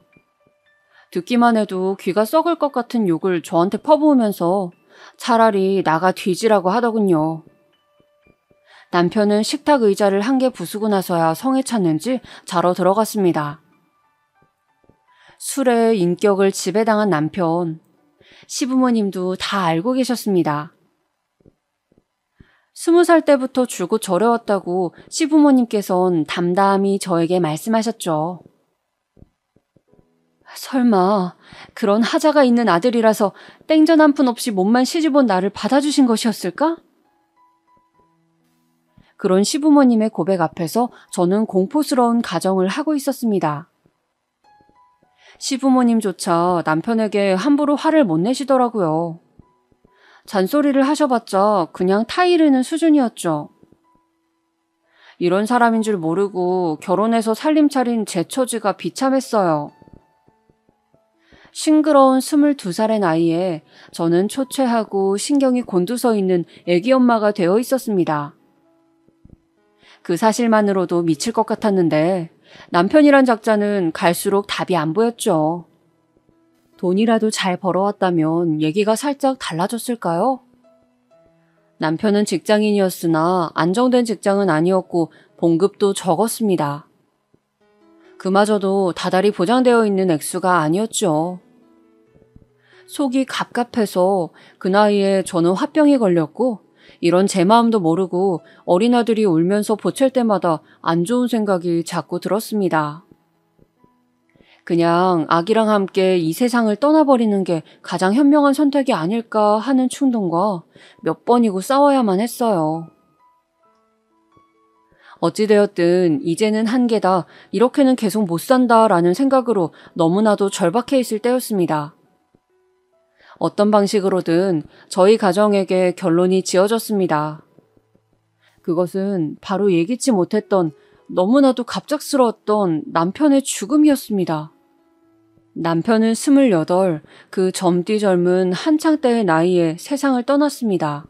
듣기만 해도 귀가 썩을 것 같은 욕을 저한테 퍼부으면서 차라리 나가 뒤지라고 하더군요. 남편은 식탁 의자를 한 개 부수고 나서야 성에 찼는지 자러 들어갔습니다. 술에 인격을 지배당한 남편, 시부모님도 다 알고 계셨습니다. 20살 때부터 줄곧 저려왔다고 시부모님께선 담담히 저에게 말씀하셨죠. 설마 그런 하자가 있는 아들이라서 땡전 한 푼 없이 몸만 시집온 나를 받아주신 것이었을까? 그런 시부모님의 고백 앞에서 저는 공포스러운 가정을 하고 있었습니다. 시부모님조차 남편에게 함부로 화를 못 내시더라고요. 잔소리를 하셔봤자 그냥 타이르는 수준이었죠. 이런 사람인 줄 모르고 결혼해서 살림 차린 제 처지가 비참했어요. 싱그러운 22살의 나이에 저는 초췌하고 신경이 곤두서 있는 애기 엄마가 되어 있었습니다. 그 사실만으로도 미칠 것 같았는데 남편이란 작자는 갈수록 답이 안 보였죠. 돈이라도 잘 벌어왔다면 얘기가 살짝 달라졌을까요? 남편은 직장인이었으나 안정된 직장은 아니었고 봉급도 적었습니다. 그마저도 다달이 보장되어 있는 액수가 아니었죠. 속이 갑갑해서 그 나이에 저는 화병이 걸렸고 이런 제 마음도 모르고 어린아들이 울면서 보챌 때마다 안 좋은 생각이 자꾸 들었습니다. 그냥 아기랑 함께 이 세상을 떠나버리는 게 가장 현명한 선택이 아닐까 하는 충동과 몇 번이고 싸워야만 했어요. 어찌되었든 이제는 한계다, 이렇게는 계속 못 산다라는 생각으로 너무나도 절박해 있을 때였습니다. 어떤 방식으로든 저희 가정에게 결론이 지어졌습니다. 그것은 바로 예기치 못했던 너무나도 갑작스러웠던 남편의 죽음이었습니다. 남편은 28, 그 젊디 젊은 한창 때의 나이에 세상을 떠났습니다.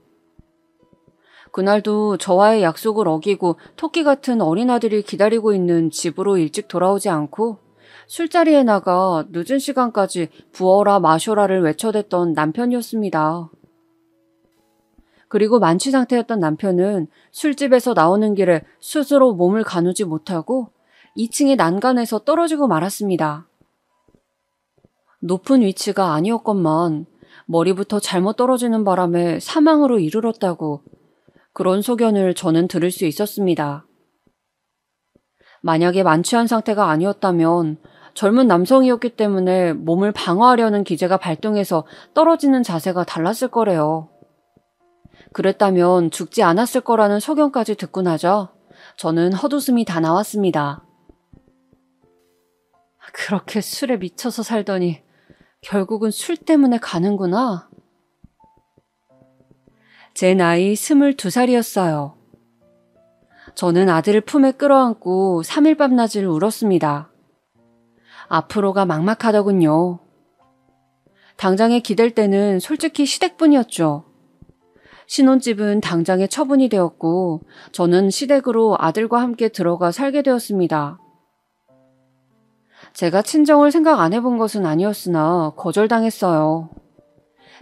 그날도 저와의 약속을 어기고 토끼 같은 어린아들이 기다리고 있는 집으로 일찍 돌아오지 않고 술자리에 나가 늦은 시간까지 부어라 마셔라를 외쳐댔던 남편이었습니다. 그리고 만취 상태였던 남편은 술집에서 나오는 길에 스스로 몸을 가누지 못하고 2층의 난간에서 떨어지고 말았습니다. 높은 위치가 아니었건만 머리부터 잘못 떨어지는 바람에 사망으로 이르렀다고 그런 소견을 저는 들을 수 있었습니다. 만약에 만취한 상태가 아니었다면 젊은 남성이었기 때문에 몸을 방어하려는 기제가 발동해서 떨어지는 자세가 달랐을 거래요. 그랬다면 죽지 않았을 거라는 소견까지 듣고 나자 저는 헛웃음이 다 나왔습니다. 그렇게 술에 미쳐서 살더니 결국은 술 때문에 가는구나. 제 나이 22살이었어요. 저는 아들을 품에 끌어안고 3일 밤낮을 울었습니다. 앞으로가 막막하더군요. 당장에 기댈 때는 솔직히 시댁뿐이었죠. 신혼집은 당장에 처분이 되었고 저는 시댁으로 아들과 함께 들어가 살게 되었습니다. 제가 친정을 생각 안 해본 것은 아니었으나 거절당했어요.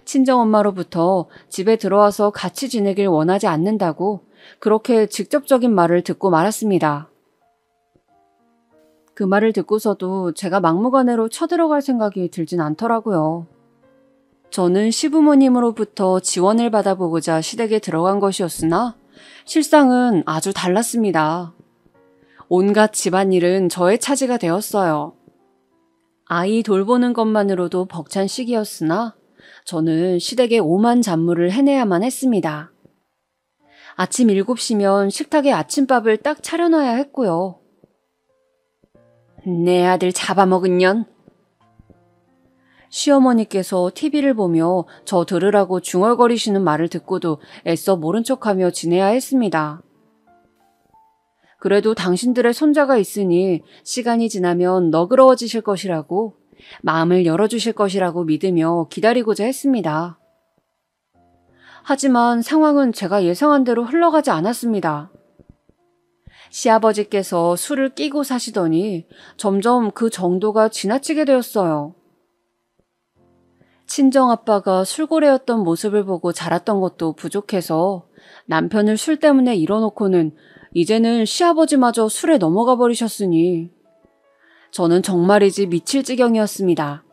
친정엄마로부터 집에 들어와서 같이 지내길 원하지 않는다고 그렇게 직접적인 말을 듣고 말았습니다. 그 말을 듣고서도 제가 막무가내로 쳐들어갈 생각이 들진 않더라고요. 저는 시부모님으로부터 지원을 받아보고자 시댁에 들어간 것이었으나 실상은 아주 달랐습니다. 온갖 집안일은 저의 차지가 되었어요. 아이 돌보는 것만으로도 벅찬 시기였으나 저는 시댁의 오만 잡무를 해내야만 했습니다. 아침 7시면 식탁에 아침밥을 딱 차려놔야 했고요. 내 아들 잡아먹은 년. 시어머니께서 TV를 보며 저 들으라고 중얼거리시는 말을 듣고도 애써 모른 척하며 지내야 했습니다. 그래도 당신들의 손자가 있으니 시간이 지나면 너그러워지실 것이라고, 마음을 열어주실 것이라고 믿으며 기다리고자 했습니다. 하지만 상황은 제가 예상한 대로 흘러가지 않았습니다. 시아버지께서 술을 끼고 사시더니 점점 그 정도가 지나치게 되었어요. 친정아빠가 술고래였던 모습을 보고 자랐던 것도 부족해서 남편을 술 때문에 잃어놓고는 이제는 시아버지마저 술에 넘어가 버리셨으니 저는 정말이지 미칠 지경이었습니다.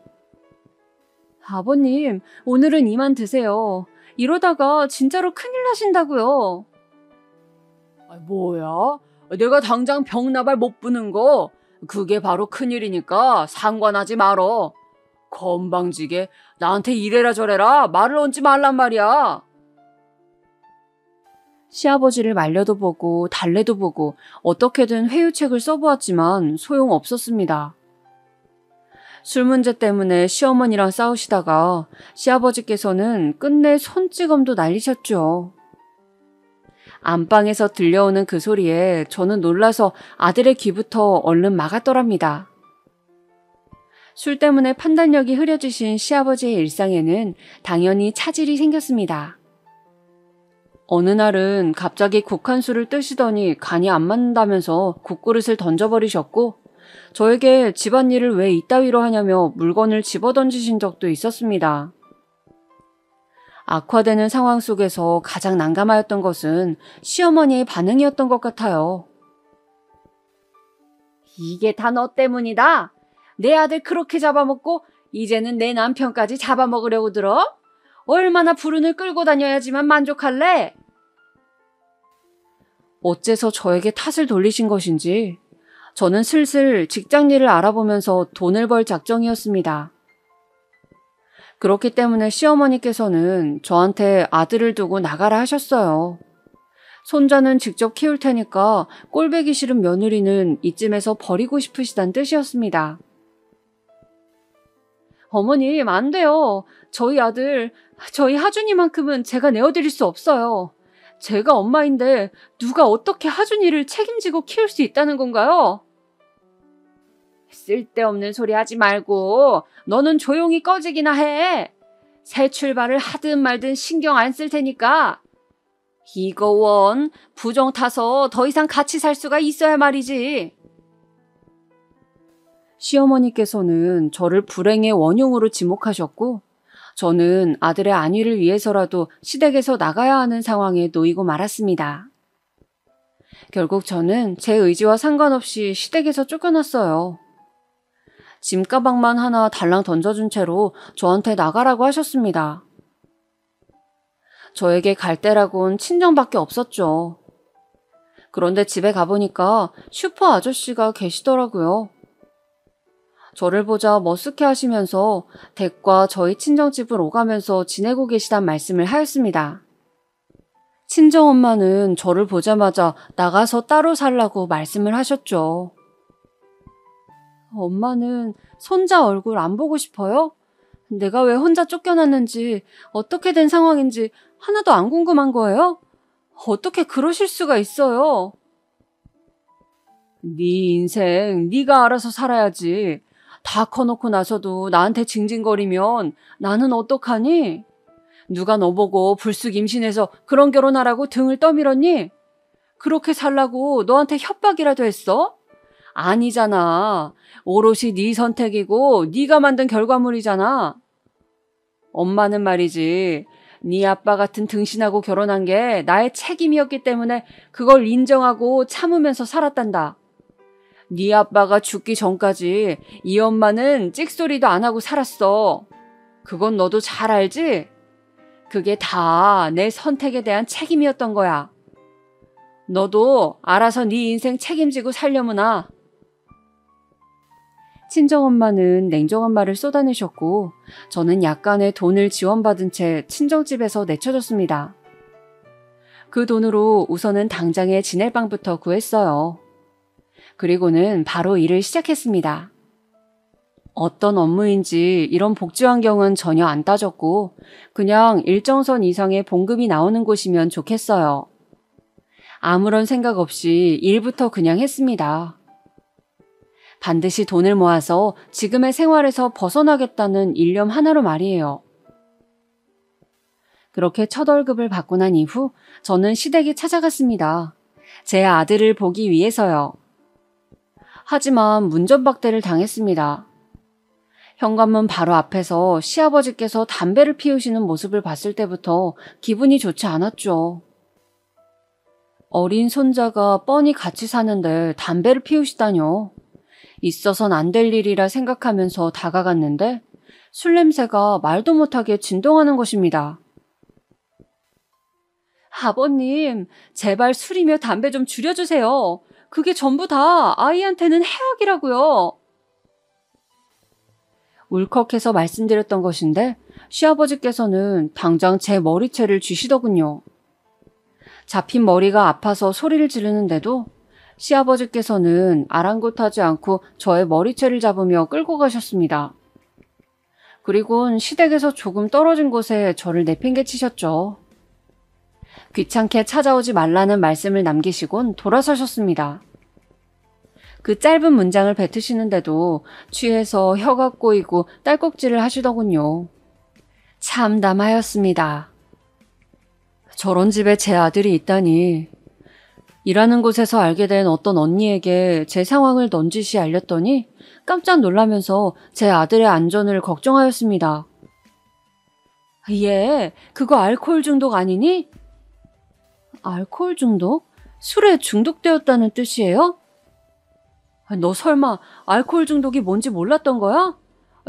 아버님, 오늘은 이만 드세요. 이러다가 진짜로 큰일 나신다고요. 뭐야? 내가 당장 병나발 못 부는 거 그게 바로 큰일이니까 상관하지 말어. 건방지게 나한테 이래라 저래라 말을 얹지 말란 말이야. 시아버지를 말려도 보고 달래도 보고 어떻게든 회유책을 써보았지만 소용없었습니다. 술 문제 때문에 시어머니랑 싸우시다가 시아버지께서는 끝내 손찌검도 날리셨죠. 안방에서 들려오는 그 소리에 저는 놀라서 아들의 귀부터 얼른 막았더랍니다. 술 때문에 판단력이 흐려지신 시아버지의 일상에는 당연히 차질이 생겼습니다. 어느 날은 갑자기 국한술을 뜨시더니 간이 안 맞는다면서 국그릇을 던져버리셨고 저에게 집안일을 왜 이따위로 하냐며 물건을 집어던지신 적도 있었습니다. 악화되는 상황 속에서 가장 난감하였던 것은 시어머니의 반응이었던 것 같아요. 이게 다 너 때문이다. 내 아들 그렇게 잡아먹고 이제는 내 남편까지 잡아먹으려고 들어? 얼마나 불운을 끌고 다녀야지만 만족할래? 어째서 저에게 탓을 돌리신 것인지 저는 슬슬 직장일을 알아보면서 돈을 벌 작정이었습니다. 그렇기 때문에 시어머니께서는 저한테 아들을 두고 나가라 하셨어요. 손자는 직접 키울 테니까 꼴보기 싫은 며느리는 이쯤에서 버리고 싶으시단 뜻이었습니다. 어머님, 안 돼요. 저희 아들, 저희 하준이만큼은 제가 내어드릴 수 없어요. 제가 엄마인데 누가 어떻게 하준이를 책임지고 키울 수 있다는 건가요? 쓸데없는 소리 하지 말고 너는 조용히 꺼지기나 해. 새 출발을 하든 말든 신경 안 쓸 테니까. 이거 원 부정 타서 더 이상 같이 살 수가 있어야 말이지. 시어머니께서는 저를 불행의 원흉으로 지목하셨고 저는 아들의 안위를 위해서라도 시댁에서 나가야 하는 상황에 놓이고 말았습니다. 결국 저는 제 의지와 상관없이 시댁에서 쫓겨났어요. 짐가방만 하나 달랑 던져준 채로 저한테 나가라고 하셨습니다. 저에게 갈 데라곤 친정밖에 없었죠. 그런데 집에 가보니까 슈퍼 아저씨가 계시더라고요. 저를 보자 머쓱해 하시면서 댁과 저희 친정집을 오가면서 지내고 계시단 말씀을 하였습니다. 친정엄마는 저를 보자마자 나가서 따로 살라고 말씀을 하셨죠. 엄마는 손자 얼굴 안 보고 싶어요? 내가 왜 혼자 쫓겨났는지 어떻게 된 상황인지 하나도 안 궁금한 거예요? 어떻게 그러실 수가 있어요? 네 인생 네가 알아서 살아야지. 다 커놓고 나서도 나한테 징징거리면 나는 어떡하니? 누가 너 보고 불쑥 임신해서 그런 결혼하라고 등을 떠밀었니? 그렇게 살라고 너한테 협박이라도 했어? 아니잖아. 오롯이 네 선택이고 네가 만든 결과물이잖아. 엄마는 말이지. 네 아빠 같은 등신하고 결혼한 게 나의 책임이었기 때문에 그걸 인정하고 참으면서 살았단다. 네 아빠가 죽기 전까지 이 엄마는 찍소리도 안 하고 살았어. 그건 너도 잘 알지? 그게 다 내 선택에 대한 책임이었던 거야. 너도 알아서 네 인생 책임지고 살려무나. 친정엄마는 냉정한 말을 쏟아내셨고 저는 약간의 돈을 지원받은 채 친정집에서 내쳐졌습니다. 그 돈으로 우선은 당장에 지낼 방부터 구했어요. 그리고는 바로 일을 시작했습니다. 어떤 업무인지 이런 복지 환경은 전혀 안 따졌고 그냥 일정선 이상의 봉급이 나오는 곳이면 좋겠어요. 아무런 생각 없이 일부터 그냥 했습니다. 반드시 돈을 모아서 지금의 생활에서 벗어나겠다는 일념 하나로 말이에요. 그렇게 첫 월급을 받고 난 이후 저는 시댁에 찾아갔습니다. 제 아들을 보기 위해서요. 하지만 문전박대를 당했습니다. 현관문 바로 앞에서 시아버지께서 담배를 피우시는 모습을 봤을 때부터 기분이 좋지 않았죠. 어린 손자가 뻔히 같이 사는데 담배를 피우시다뇨. 있어선 안 될 일이라 생각하면서 다가갔는데 술 냄새가 말도 못하게 진동하는 것입니다. 아버님, 제발 술이며 담배 좀 줄여주세요. 그게 전부 다 아이한테는 해악이라고요. 울컥해서 말씀드렸던 것인데 시아버지께서는 당장 제 머리채를 쥐시더군요. 잡힌 머리가 아파서 소리를 지르는데도 시아버지께서는 아랑곳하지 않고 저의 머리채를 잡으며 끌고 가셨습니다. 그리곤 시댁에서 조금 떨어진 곳에 저를 내팽개치셨죠. 귀찮게 찾아오지 말라는 말씀을 남기시곤 돌아서셨습니다. 그 짧은 문장을 뱉으시는데도 취해서 혀가 꼬이고 딸꾹질을 하시더군요. 참담하였습니다. 저런 집에 제 아들이 있다니. 일하는 곳에서 알게 된 어떤 언니에게 제 상황을 넌지시 알렸더니 깜짝 놀라면서 제 아들의 안전을 걱정하였습니다. 얘, 그거 알코올 중독 아니니? 알코올 중독? 술에 중독되었다는 뜻이에요? 너 설마 알코올 중독이 뭔지 몰랐던 거야?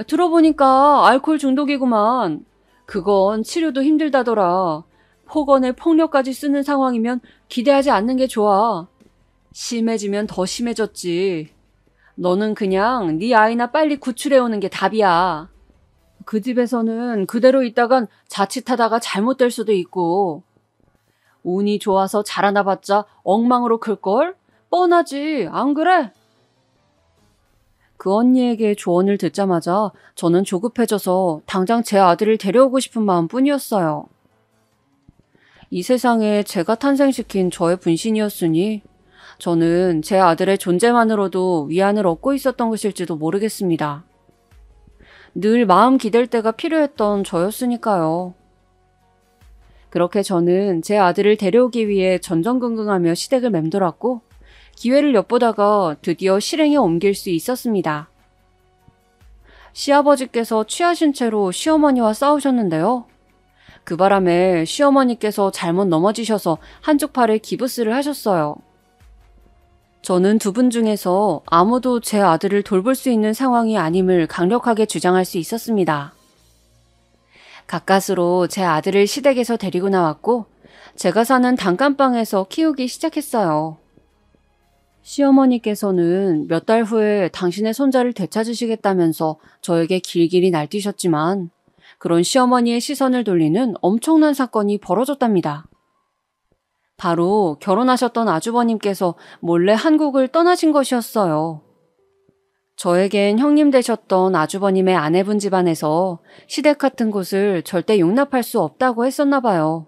들어보니까 알코올 중독이구만. 그건 치료도 힘들다더라. 폭언에 폭력까지 쓰는 상황이면 기대하지 않는 게 좋아. 심해지면 더 심해졌지. 너는 그냥 네 아이나 빨리 구출해오는 게 답이야. 그 집에서는 그대로 있다간 자칫하다가 잘못될 수도 있고. 운이 좋아서 자라나봤자 엉망으로 클걸? 뻔하지, 안 그래? 그 언니에게 조언을 듣자마자 저는 조급해져서 당장 제 아들을 데려오고 싶은 마음뿐이었어요. 이 세상에 제가 탄생시킨 저의 분신이었으니 저는 제 아들의 존재만으로도 위안을 얻고 있었던 것일지도 모르겠습니다. 늘 마음 기댈 때가 필요했던 저였으니까요. 그렇게 저는 제 아들을 데려오기 위해 전전긍긍하며 시댁을 맴돌았고 기회를 엿보다가 드디어 실행에 옮길 수 있었습니다. 시아버지께서 취하신 채로 시어머니와 싸우셨는데요. 그 바람에 시어머니께서 잘못 넘어지셔서 한쪽 팔에 기부스를 하셨어요. 저는 두 분 중에서 아무도 제 아들을 돌볼 수 있는 상황이 아님을 강력하게 주장할 수 있었습니다. 가까스로 제 아들을 시댁에서 데리고 나왔고 제가 사는 단칸방에서 키우기 시작했어요. 시어머니께서는 몇 달 후에 당신의 손자를 되찾으시겠다면서 저에게 길길이 날뛰셨지만 그런 시어머니의 시선을 돌리는 엄청난 사건이 벌어졌답니다. 바로 결혼하셨던 아주버님께서 몰래 한국을 떠나신 것이었어요. 저에겐 형님 되셨던 아주버님의 아내분 집안에서 시댁 같은 곳을 절대 용납할 수 없다고 했었나 봐요.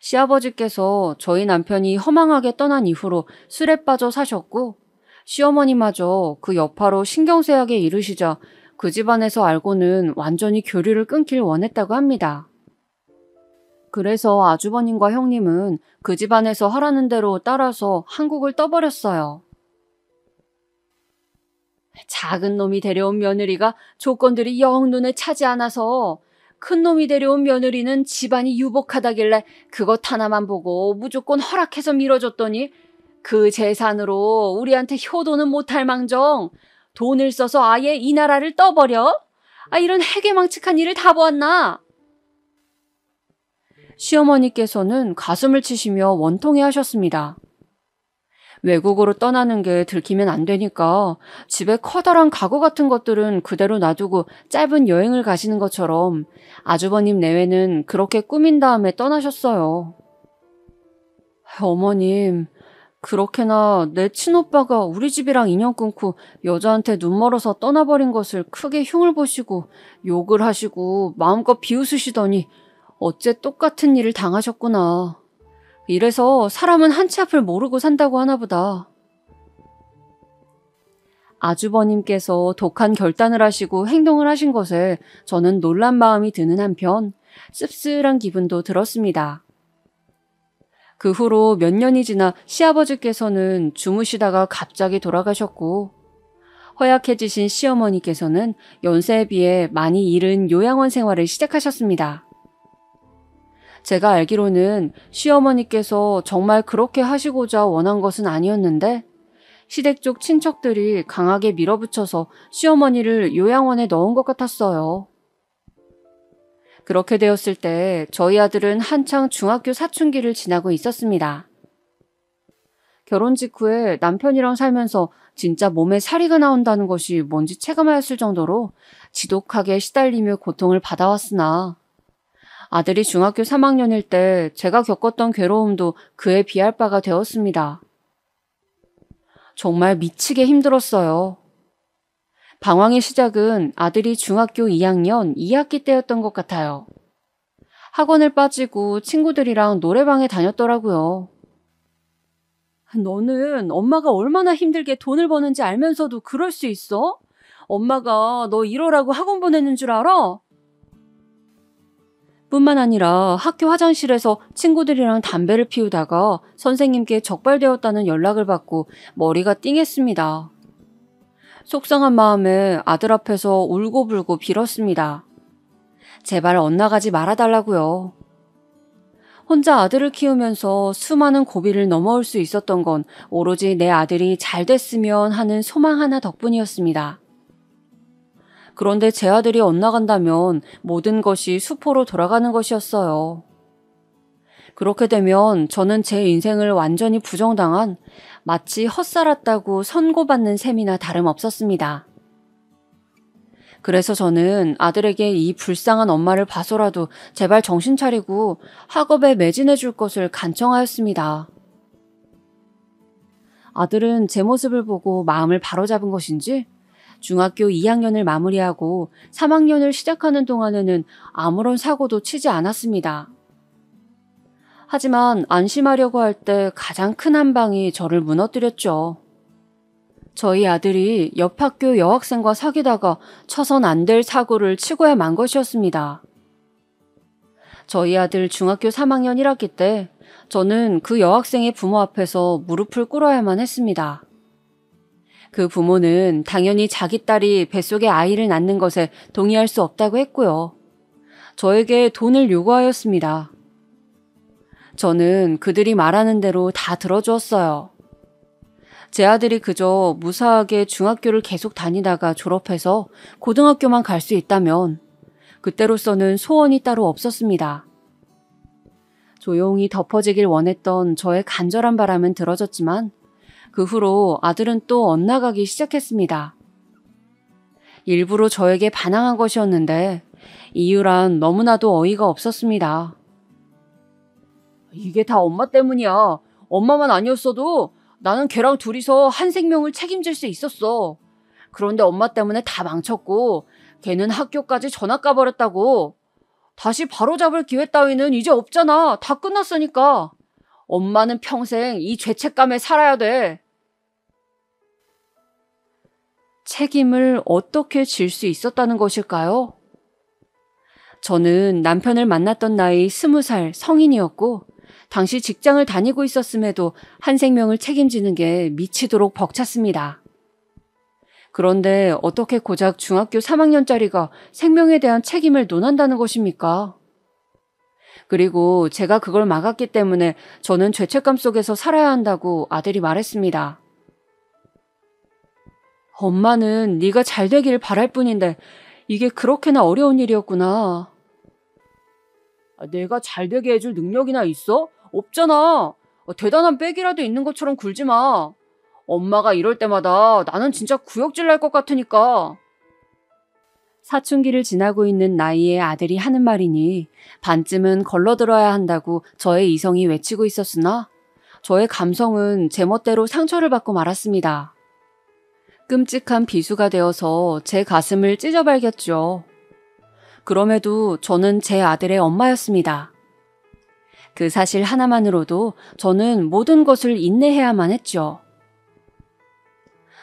시아버지께서 저희 남편이 허망하게 떠난 이후로 술에 빠져 사셨고 시어머니마저 그 여파로 신경쇠약에 이르시자 그 집안에서 알고는 완전히 교류를 끊길 원했다고 합니다. 그래서 아주버님과 형님은 그 집안에서 하라는 대로 따라서 한국을 떠버렸어요. 작은 놈이 데려온 며느리가 조건들이 영 눈에 차지 않아서 큰 놈이 데려온 며느리는 집안이 유복하다길래 그것 하나만 보고 무조건 허락해서 밀어줬더니 그 재산으로 우리한테 효도는 못할 망정 돈을 써서 아예 이 나라를 떠버려? 이런 해괴망측한 일을 다 보았나? 시어머니께서는 가슴을 치시며 원통해 하셨습니다. 외국으로 떠나는 게 들키면 안 되니까 집에 커다란 가구 같은 것들은 그대로 놔두고 짧은 여행을 가시는 것처럼 아주버님 내외는 그렇게 꾸민 다음에 떠나셨어요. 어머님, 그렇게나 내 친오빠가 우리 집이랑 인연 끊고 여자한테 눈 멀어서 떠나버린 것을 크게 흉을 보시고 욕을 하시고 마음껏 비웃으시더니 어째 똑같은 일을 당하셨구나. 이래서 사람은 한치 앞을 모르고 산다고 하나 보다. 아주버님께서 독한 결단을 하시고 행동을 하신 것에 저는 놀란 마음이 드는 한편 씁쓸한 기분도 들었습니다. 그 후로 몇 년이 지나 시아버지께서는 주무시다가 갑자기 돌아가셨고 허약해지신 시어머니께서는 연세에 비해 많이 이른 요양원 생활을 시작하셨습니다. 제가 알기로는 시어머니께서 정말 그렇게 하시고자 원한 것은 아니었는데 시댁 쪽 친척들이 강하게 밀어붙여서 시어머니를 요양원에 넣은 것 같았어요. 그렇게 되었을 때 저희 아들은 한창 중학교 사춘기를 지나고 있었습니다. 결혼 직후에 남편이랑 살면서 진짜 몸에 사리가 나온다는 것이 뭔지 체감하였을 정도로 지독하게 시달리며 고통을 받아왔으나 아들이 중학교 3학년일 때 제가 겪었던 괴로움도 그에 비할 바가 되었습니다. 정말 미치게 힘들었어요. 방황의 시작은 아들이 중학교 2학년 2학기 때였던 것 같아요. 학원을 빠지고 친구들이랑 노래방에 다녔더라고요. 너는 엄마가 얼마나 힘들게 돈을 버는지 알면서도 그럴 수 있어? 엄마가 너 이러라고 학원 보내는 줄 알아? 뿐만 아니라 학교 화장실에서 친구들이랑 담배를 피우다가 선생님께 적발되었다는 연락을 받고 머리가 띵했습니다. 속상한 마음에 아들 앞에서 울고불고 빌었습니다. 제발 엇나가지 말아달라고요. 혼자 아들을 키우면서 수많은 고비를 넘어올 수 있었던 건 오로지 내 아들이 잘 됐으면 하는 소망 하나 덕분이었습니다. 그런데 제 아들이 엇나간다면 모든 것이 수포로 돌아가는 것이었어요. 그렇게 되면 저는 제 인생을 완전히 부정당한 마치 헛살았다고 선고받는 셈이나 다름없었습니다. 그래서 저는 아들에게 이 불쌍한 엄마를 봐서라도 제발 정신 차리고 학업에 매진해 줄 것을 간청하였습니다. 아들은 제 모습을 보고 마음을 바로잡은 것인지 중학교 2학년을 마무리하고 3학년을 시작하는 동안에는 아무런 사고도 치지 않았습니다. 하지만 안심하려고 할 때 가장 큰 한 방이 저를 무너뜨렸죠. 저희 아들이 옆 학교 여학생과 사귀다가 쳐선 안 될 사고를 치고야 만 것이었습니다. 저희 아들 중학교 3학년 1학기 때 저는 그 여학생의 부모 앞에서 무릎을 꿇어야만 했습니다. 그 부모는 당연히 자기 딸이 뱃속에 아이를 낳는 것에 동의할 수 없다고 했고요. 저에게 돈을 요구하였습니다. 저는 그들이 말하는 대로 다 들어주었어요. 제 아들이 그저 무사하게 중학교를 계속 다니다가 졸업해서 고등학교만 갈 수 있다면 그때로서는 소원이 따로 없었습니다. 조용히 덮어지길 원했던 저의 간절한 바람은 들어졌지만 그 후로 아들은 또 엇나가기 시작했습니다. 일부러 저에게 반항한 것이었는데 이유란 너무나도 어이가 없었습니다. 이게 다 엄마 때문이야. 엄마만 아니었어도 나는 걔랑 둘이서 한 생명을 책임질 수 있었어. 그런데 엄마 때문에 다 망쳤고 걔는 학교까지 전학 가버렸다고. 다시 바로잡을 기회 따위는 이제 없잖아. 다 끝났으니까. 엄마는 평생 이 죄책감에 살아야 돼. 책임을 어떻게 질 수 있었다는 것일까요? 저는 남편을 만났던 나이 20살 성인이었고 당시 직장을 다니고 있었음에도 한 생명을 책임지는 게 미치도록 벅찼습니다. 그런데 어떻게 고작 중학교 3학년짜리가 생명에 대한 책임을 논한다는 것입니까? 그리고 제가 그걸 막았기 때문에 저는 죄책감 속에서 살아야 한다고 아들이 말했습니다. 엄마는 네가 잘 되길 바랄 뿐인데 이게 그렇게나 어려운 일이었구나. 내가 잘 되게 해줄 능력이나 있어? 없잖아. 대단한 백이라도 있는 것처럼 굴지 마. 엄마가 이럴 때마다 나는 진짜 구역질 날 것 같으니까. 사춘기를 지나고 있는 나이에 아들이 하는 말이니 반쯤은 걸러들어야 한다고 저의 이성이 외치고 있었으나 저의 감성은 제멋대로 상처를 받고 말았습니다. 끔찍한 비수가 되어서 제 가슴을 찢어발겼죠. 그럼에도 저는 제 아들의 엄마였습니다. 그 사실 하나만으로도 저는 모든 것을 인내해야만 했죠.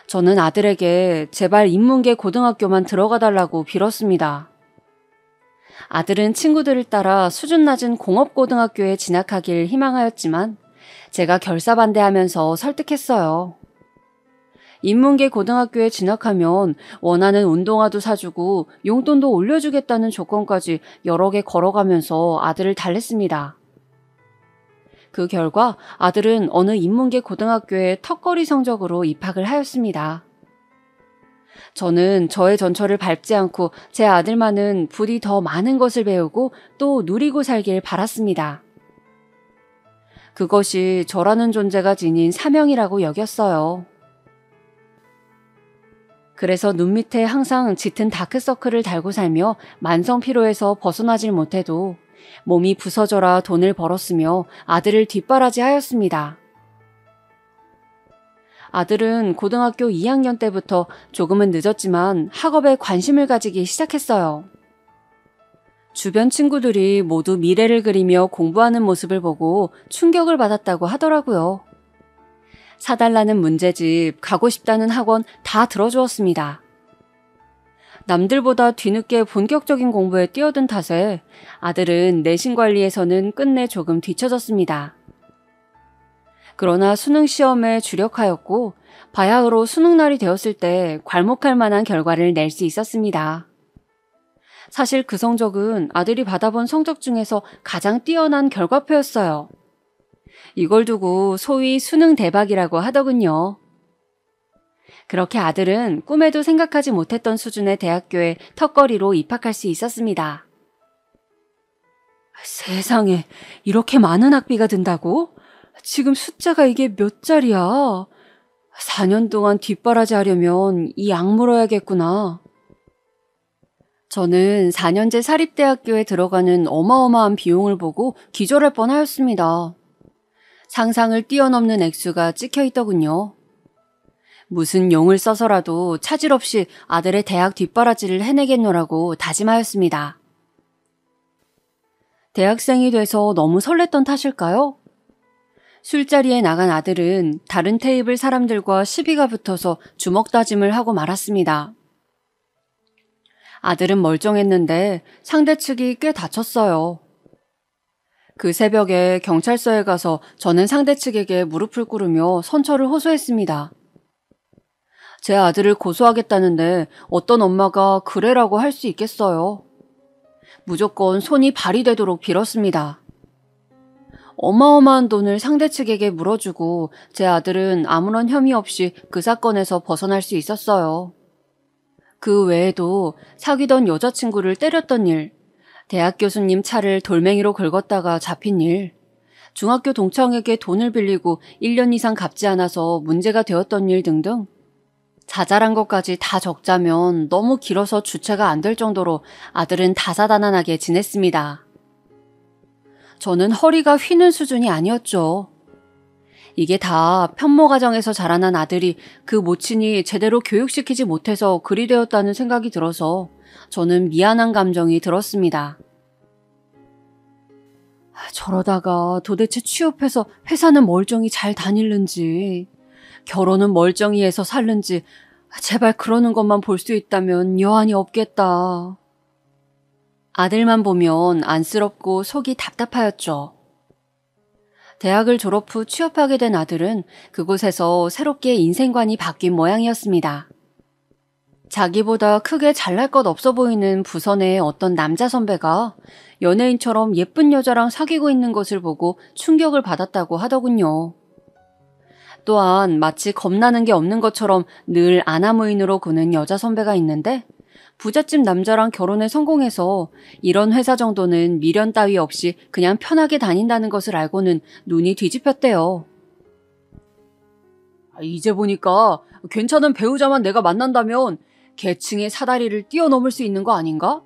저는 아들에게 제발 인문계 고등학교만 들어가 달라고 빌었습니다. 아들은 친구들을 따라 수준 낮은 공업고등학교에 진학하길 희망하였지만 제가 결사반대하면서 설득했어요. 인문계 고등학교에 진학하면 원하는 운동화도 사주고 용돈도 올려주겠다는 조건까지 여러 개 걸어가면서 아들을 달랬습니다. 그 결과 아들은 어느 인문계 고등학교에 턱걸이 성적으로 입학을 하였습니다. 저는 저의 전철을 밟지 않고 제 아들만은 부디 더 많은 것을 배우고 또 누리고 살길 바랐습니다. 그것이 저라는 존재가 지닌 사명이라고 여겼어요. 그래서 눈 밑에 항상 짙은 다크서클을 달고 살며 만성 피로에서 벗어나질 못해도 몸이 부서져라 돈을 벌었으며 아들을 뒷바라지하였습니다. 아들은 고등학교 2학년 때부터 조금은 늦었지만 학업에 관심을 가지기 시작했어요. 주변 친구들이 모두 미래를 그리며 공부하는 모습을 보고 충격을 받았다고 하더라고요. 사달라는 문제집, 가고 싶다는 학원 다 들어주었습니다. 남들보다 뒤늦게 본격적인 공부에 뛰어든 탓에 아들은 내신 관리에서는 끝내 조금 뒤처졌습니다. 그러나 수능 시험에 주력하였고 바야흐로 수능날이 되었을 때 괄목할 만한 결과를 낼 수 있었습니다. 사실 그 성적은 아들이 받아본 성적 중에서 가장 뛰어난 결과표였어요. 이걸 두고 소위 수능 대박이라고 하더군요. 그렇게 아들은 꿈에도 생각하지 못했던 수준의 대학교에 턱걸이로 입학할 수 있었습니다. 세상에, 이렇게 많은 학비가 든다고? 지금 숫자가 이게 몇 자리야? 4년 동안 뒷바라지 하려면 이 약 물어야겠구나. 저는 4년제 사립대학교에 들어가는 어마어마한 비용을 보고 기절할 뻔하였습니다. 상상을 뛰어넘는 액수가 찍혀 있더군요. 무슨 용을 써서라도 차질 없이 아들의 대학 뒷바라지를 해내겠노라고 다짐하였습니다. 대학생이 돼서 너무 설렜던 탓일까요? 술자리에 나간 아들은 다른 테이블 사람들과 시비가 붙어서 주먹 다짐을 하고 말았습니다. 아들은 멀쩡했는데 상대 측이 꽤 다쳤어요. 그 새벽에 경찰서에 가서 저는 상대 측에게 무릎을 꿇으며 선처를 호소했습니다. 제 아들을 고소하겠다는데 어떤 엄마가 그래라고 할 수 있겠어요. 무조건 손이 발이 되도록 빌었습니다. 어마어마한 돈을 상대 측에게 물어주고 제 아들은 아무런 혐의 없이 그 사건에서 벗어날 수 있었어요. 그 외에도 사귀던 여자친구를 때렸던 일, 대학 교수님 차를 돌멩이로 긁었다가 잡힌 일, 중학교 동창에게 돈을 빌리고 1년 이상 갚지 않아서 문제가 되었던 일 등등 자잘한 것까지 다 적자면 너무 길어서 주체가 안 될 정도로 아들은 다사다난하게 지냈습니다. 저는 허리가 휘는 수준이 아니었죠. 이게 다 편모 가정에서 자라난 아들이 그 모친이 제대로 교육시키지 못해서 그리 되었다는 생각이 들어서 저는 미안한 감정이 들었습니다. 저러다가 도대체 취업해서 회사는 멀쩡히 잘 다닐는지 결혼은 멀쩡히 해서 살는지 제발 그러는 것만 볼 수 있다면 여한이 없겠다. 아들만 보면 안쓰럽고 속이 답답하였죠. 대학을 졸업 후 취업하게 된 아들은 그곳에서 새롭게 인생관이 바뀐 모양이었습니다. 자기보다 크게 잘날 것 없어 보이는 부서 내의 어떤 남자 선배가 연예인처럼 예쁜 여자랑 사귀고 있는 것을 보고 충격을 받았다고 하더군요. 또한 마치 겁나는 게 없는 것처럼 늘 아나무인으로 구는 여자 선배가 있는데 부잣집 남자랑 결혼에 성공해서 이런 회사 정도는 미련 따위 없이 그냥 편하게 다닌다는 것을 알고는 눈이 뒤집혔대요. 이제 보니까 괜찮은 배우자만 내가 만난다면 계층의 사다리를 뛰어넘을 수 있는 거 아닌가?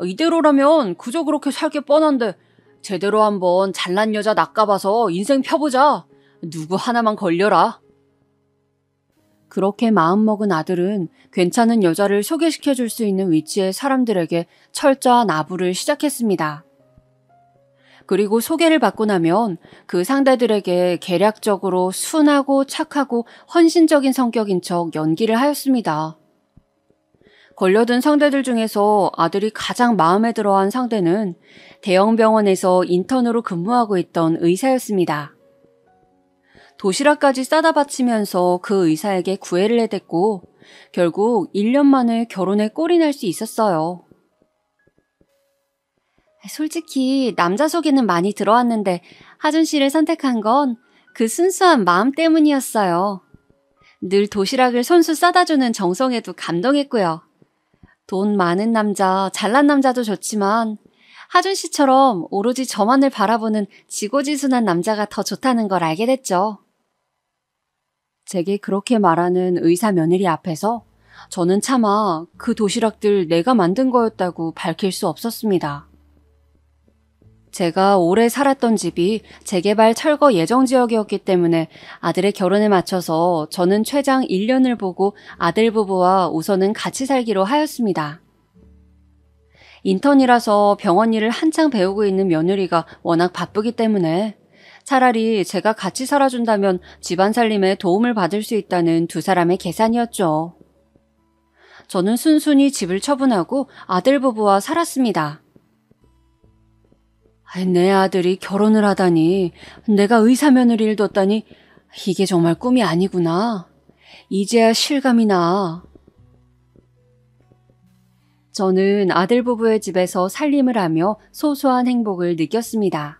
이대로라면 그저 그렇게 살 게 뻔한데 제대로 한번 잘난 여자 낚아봐서 인생 펴보자. 누구 하나만 걸려라. 그렇게 마음먹은 아들은 괜찮은 여자를 소개시켜줄 수 있는 위치의 사람들에게 철저한 아부를 시작했습니다. 그리고 소개를 받고 나면 그 상대들에게 계략적으로 순하고 착하고 헌신적인 성격인 척 연기를 하였습니다. 걸려든 상대들 중에서 아들이 가장 마음에 들어한 상대는 대형 병원에서 인턴으로 근무하고 있던 의사였습니다. 도시락까지 싸다 바치면서 그 의사에게 구애를 해댔고 결국 1년 만에 결혼에 꼴이 날 수 있었어요. 솔직히 남자 소개는 많이 들어왔는데 하준 씨를 선택한 건 그 순수한 마음 때문이었어요. 늘 도시락을 손수 싸다 주는 정성에도 감동했고요. 돈 많은 남자, 잘난 남자도 좋지만 하준 씨처럼 오로지 저만을 바라보는 지고지순한 남자가 더 좋다는 걸 알게 됐죠. 제게 그렇게 말하는 의사 며느리 앞에서 저는 차마 그 도시락들 내가 만든 거였다고 밝힐 수 없었습니다. 제가 오래 살았던 집이 재개발 철거 예정 지역이었기 때문에 아들의 결혼에 맞춰서 저는 최장 1년을 보고 아들 부부와 우선은 같이 살기로 하였습니다. 인턴이라서 병원 일을 한창 배우고 있는 며느리가 워낙 바쁘기 때문에 차라리 제가 같이 살아준다면 집안 살림에 도움을 받을 수 있다는 두 사람의 계산이었죠. 저는 순순히 집을 처분하고 아들 부부와 살았습니다. 내 아들이 결혼을 하다니, 내가 의사 며느리를 뒀다니 이게 정말 꿈이 아니구나. 이제야 실감이 나. 저는 아들 부부의 집에서 살림을 하며 소소한 행복을 느꼈습니다.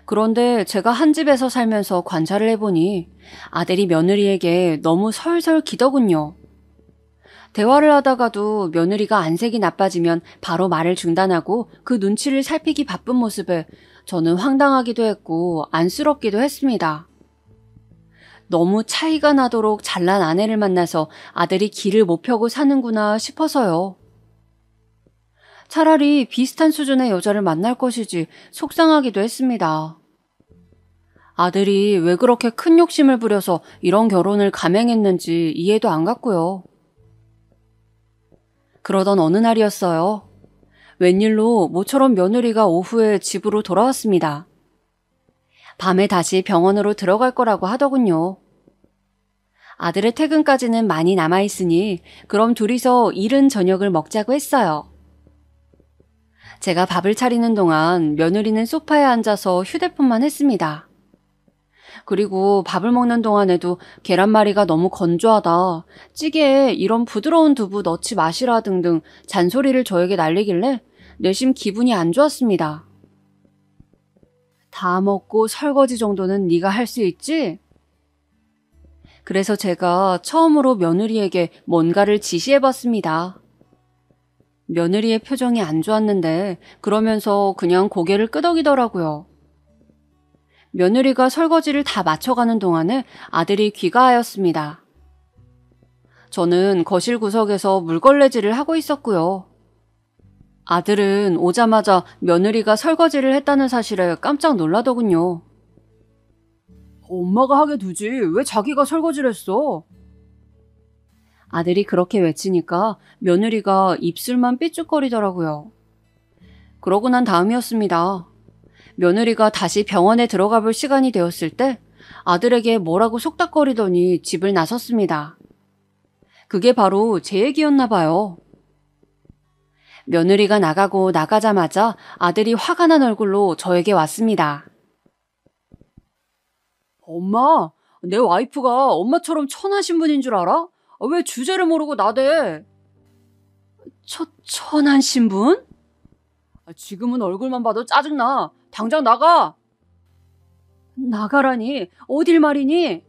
그런데 제가 한 집에서 살면서 관찰을 해보니 아들이 며느리에게 너무 설설 기더군요. 대화를 하다가도 며느리가 안색이 나빠지면 바로 말을 중단하고 그 눈치를 살피기 바쁜 모습에 저는 황당하기도 했고 안쓰럽기도 했습니다. 너무 차이가 나도록 잘난 아내를 만나서 아들이 길을 못 펴고 사는구나 싶어서요. 차라리 비슷한 수준의 여자를 만날 것이지 속상하기도 했습니다. 아들이 왜 그렇게 큰 욕심을 부려서 이런 결혼을 감행했는지 이해도 안 갔고요. 그러던 어느 날이었어요. 웬일로 모처럼 며느리가 오후에 집으로 돌아왔습니다. 밤에 다시 병원으로 들어갈 거라고 하더군요. 아들의 퇴근까지는 많이 남아있으니 그럼 둘이서 이른 저녁을 먹자고 했어요. 제가 밥을 차리는 동안 며느리는 소파에 앉아서 휴대폰만 했습니다. 그리고 밥을 먹는 동안에도 계란말이가 너무 건조하다, 찌개에 이런 부드러운 두부 넣지 마시라 등등 잔소리를 저에게 날리길래 내심 기분이 안 좋았습니다. 다 먹고 설거지 정도는 네가 할 수 있지? 그래서 제가 처음으로 며느리에게 뭔가를 지시해봤습니다. 며느리의 표정이 안 좋았는데 그러면서 그냥 고개를 끄덕이더라고요. 며느리가 설거지를 다 마쳐가는 동안에 아들이 귀가하였습니다. 저는 거실 구석에서 물걸레질을 하고 있었고요. 아들은 오자마자 며느리가 설거지를 했다는 사실에 깜짝 놀라더군요. 엄마가 하게 두지 왜 자기가 설거지를 했어? 아들이 그렇게 외치니까 며느리가 입술만 삐죽거리더라고요. 그러고 난 다음이었습니다. 며느리가 다시 병원에 들어가 볼 시간이 되었을 때 아들에게 뭐라고 속닥거리더니 집을 나섰습니다. 그게 바로 제 얘기였나 봐요. 며느리가 나가고 나가자마자 아들이 화가 난 얼굴로 저에게 왔습니다. 엄마, 내 와이프가 엄마처럼 천하신 분인 줄 알아? 왜 주제를 모르고 나대? 천한 신분? 지금은 얼굴만 봐도 짜증나. 당장 나가. 나가라니? 어딜 말이니?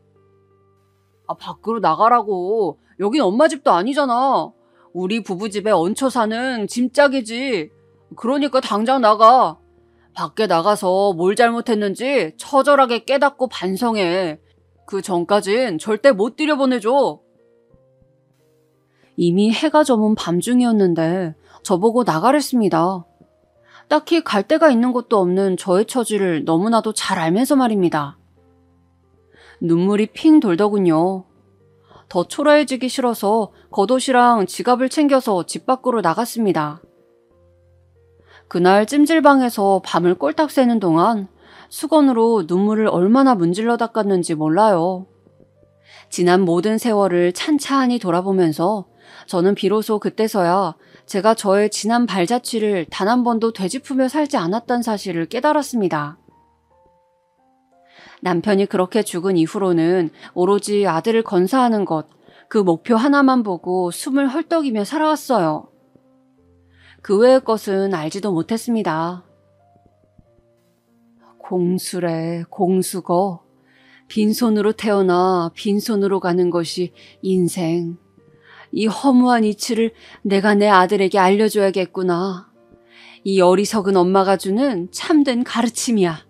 밖으로 나가라고. 여긴 엄마 집도 아니잖아. 우리 부부 집에 얹혀 사는 짐짝이지. 그러니까 당장 나가. 밖에 나가서 뭘 잘못했는지 처절하게 깨닫고 반성해. 그 전까진 절대 못 들여보내줘. 이미 해가 저문 밤중이었는데 저보고 나가랬습니다. 딱히 갈 데가 있는 것도 없는 저의 처지를 너무나도 잘 알면서 말입니다. 눈물이 핑 돌더군요. 더 초라해지기 싫어서 겉옷이랑 지갑을 챙겨서 집 밖으로 나갔습니다. 그날 찜질방에서 밤을 꼴딱 새는 동안 수건으로 눈물을 얼마나 문질러 닦았는지 몰라요. 지난 모든 세월을 찬찬히 돌아보면서 저는 비로소 그때서야 제가 저의 지난 발자취를 단 한 번도 되짚으며 살지 않았다는 사실을 깨달았습니다. 남편이 그렇게 죽은 이후로는 오로지 아들을 건사하는 것, 그 목표 하나만 보고 숨을 헐떡이며 살아왔어요. 그 외의 것은 알지도 못했습니다. 공수래, 공수거. 빈손으로 태어나 빈손으로 가는 것이 인생. 이 허무한 이치를 내가 내 아들에게 알려줘야겠구나. 이 어리석은 엄마가 주는 참된 가르침이야.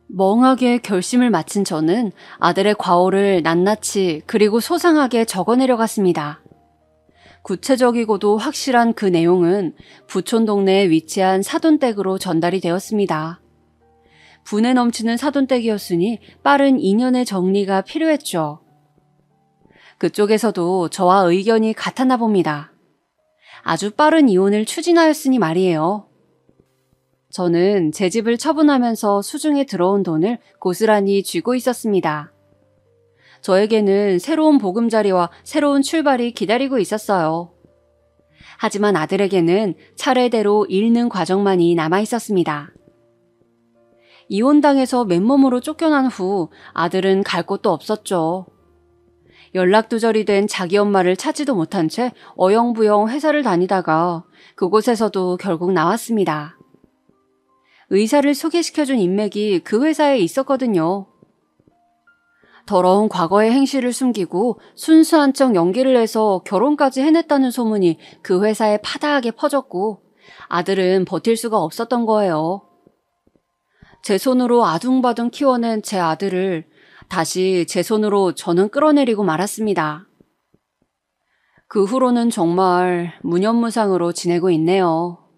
멍하게 결심을 마친 저는 아들의 과오를 낱낱이 그리고 소상하게 적어내려갔습니다. 구체적이고도 확실한 그 내용은 부촌 동네에 위치한 사돈댁으로 전달이 되었습니다. 분에 넘치는 사돈댁이었으니 빠른 인연의 정리가 필요했죠. 그쪽에서도 저와 의견이 같았나 봅니다. 아주 빠른 이혼을 추진하였으니 말이에요. 저는 제 집을 처분하면서 수중에 들어온 돈을 고스란히 쥐고 있었습니다. 저에게는 새로운 보금자리와 새로운 출발이 기다리고 있었어요. 하지만 아들에게는 차례대로 잃는 과정만이 남아 있었습니다. 이혼당해서 맨몸으로 쫓겨난 후 아들은 갈 곳도 없었죠. 연락두절이 된 자기 엄마를 찾지도 못한 채 어영부영 회사를 다니다가 그곳에서도 결국 나왔습니다. 의사를 소개시켜준 인맥이 그 회사에 있었거든요. 더러운 과거의 행실을 숨기고 순수한 척 연기를 해서 결혼까지 해냈다는 소문이 그 회사에 파다하게 퍼졌고 아들은 버틸 수가 없었던 거예요. 제 손으로 아둥바둥 키워낸 제 아들을 다시 제 손으로 저는 끌어내리고 말았습니다. 그 후로는 정말 무념무상으로 지내고 있네요.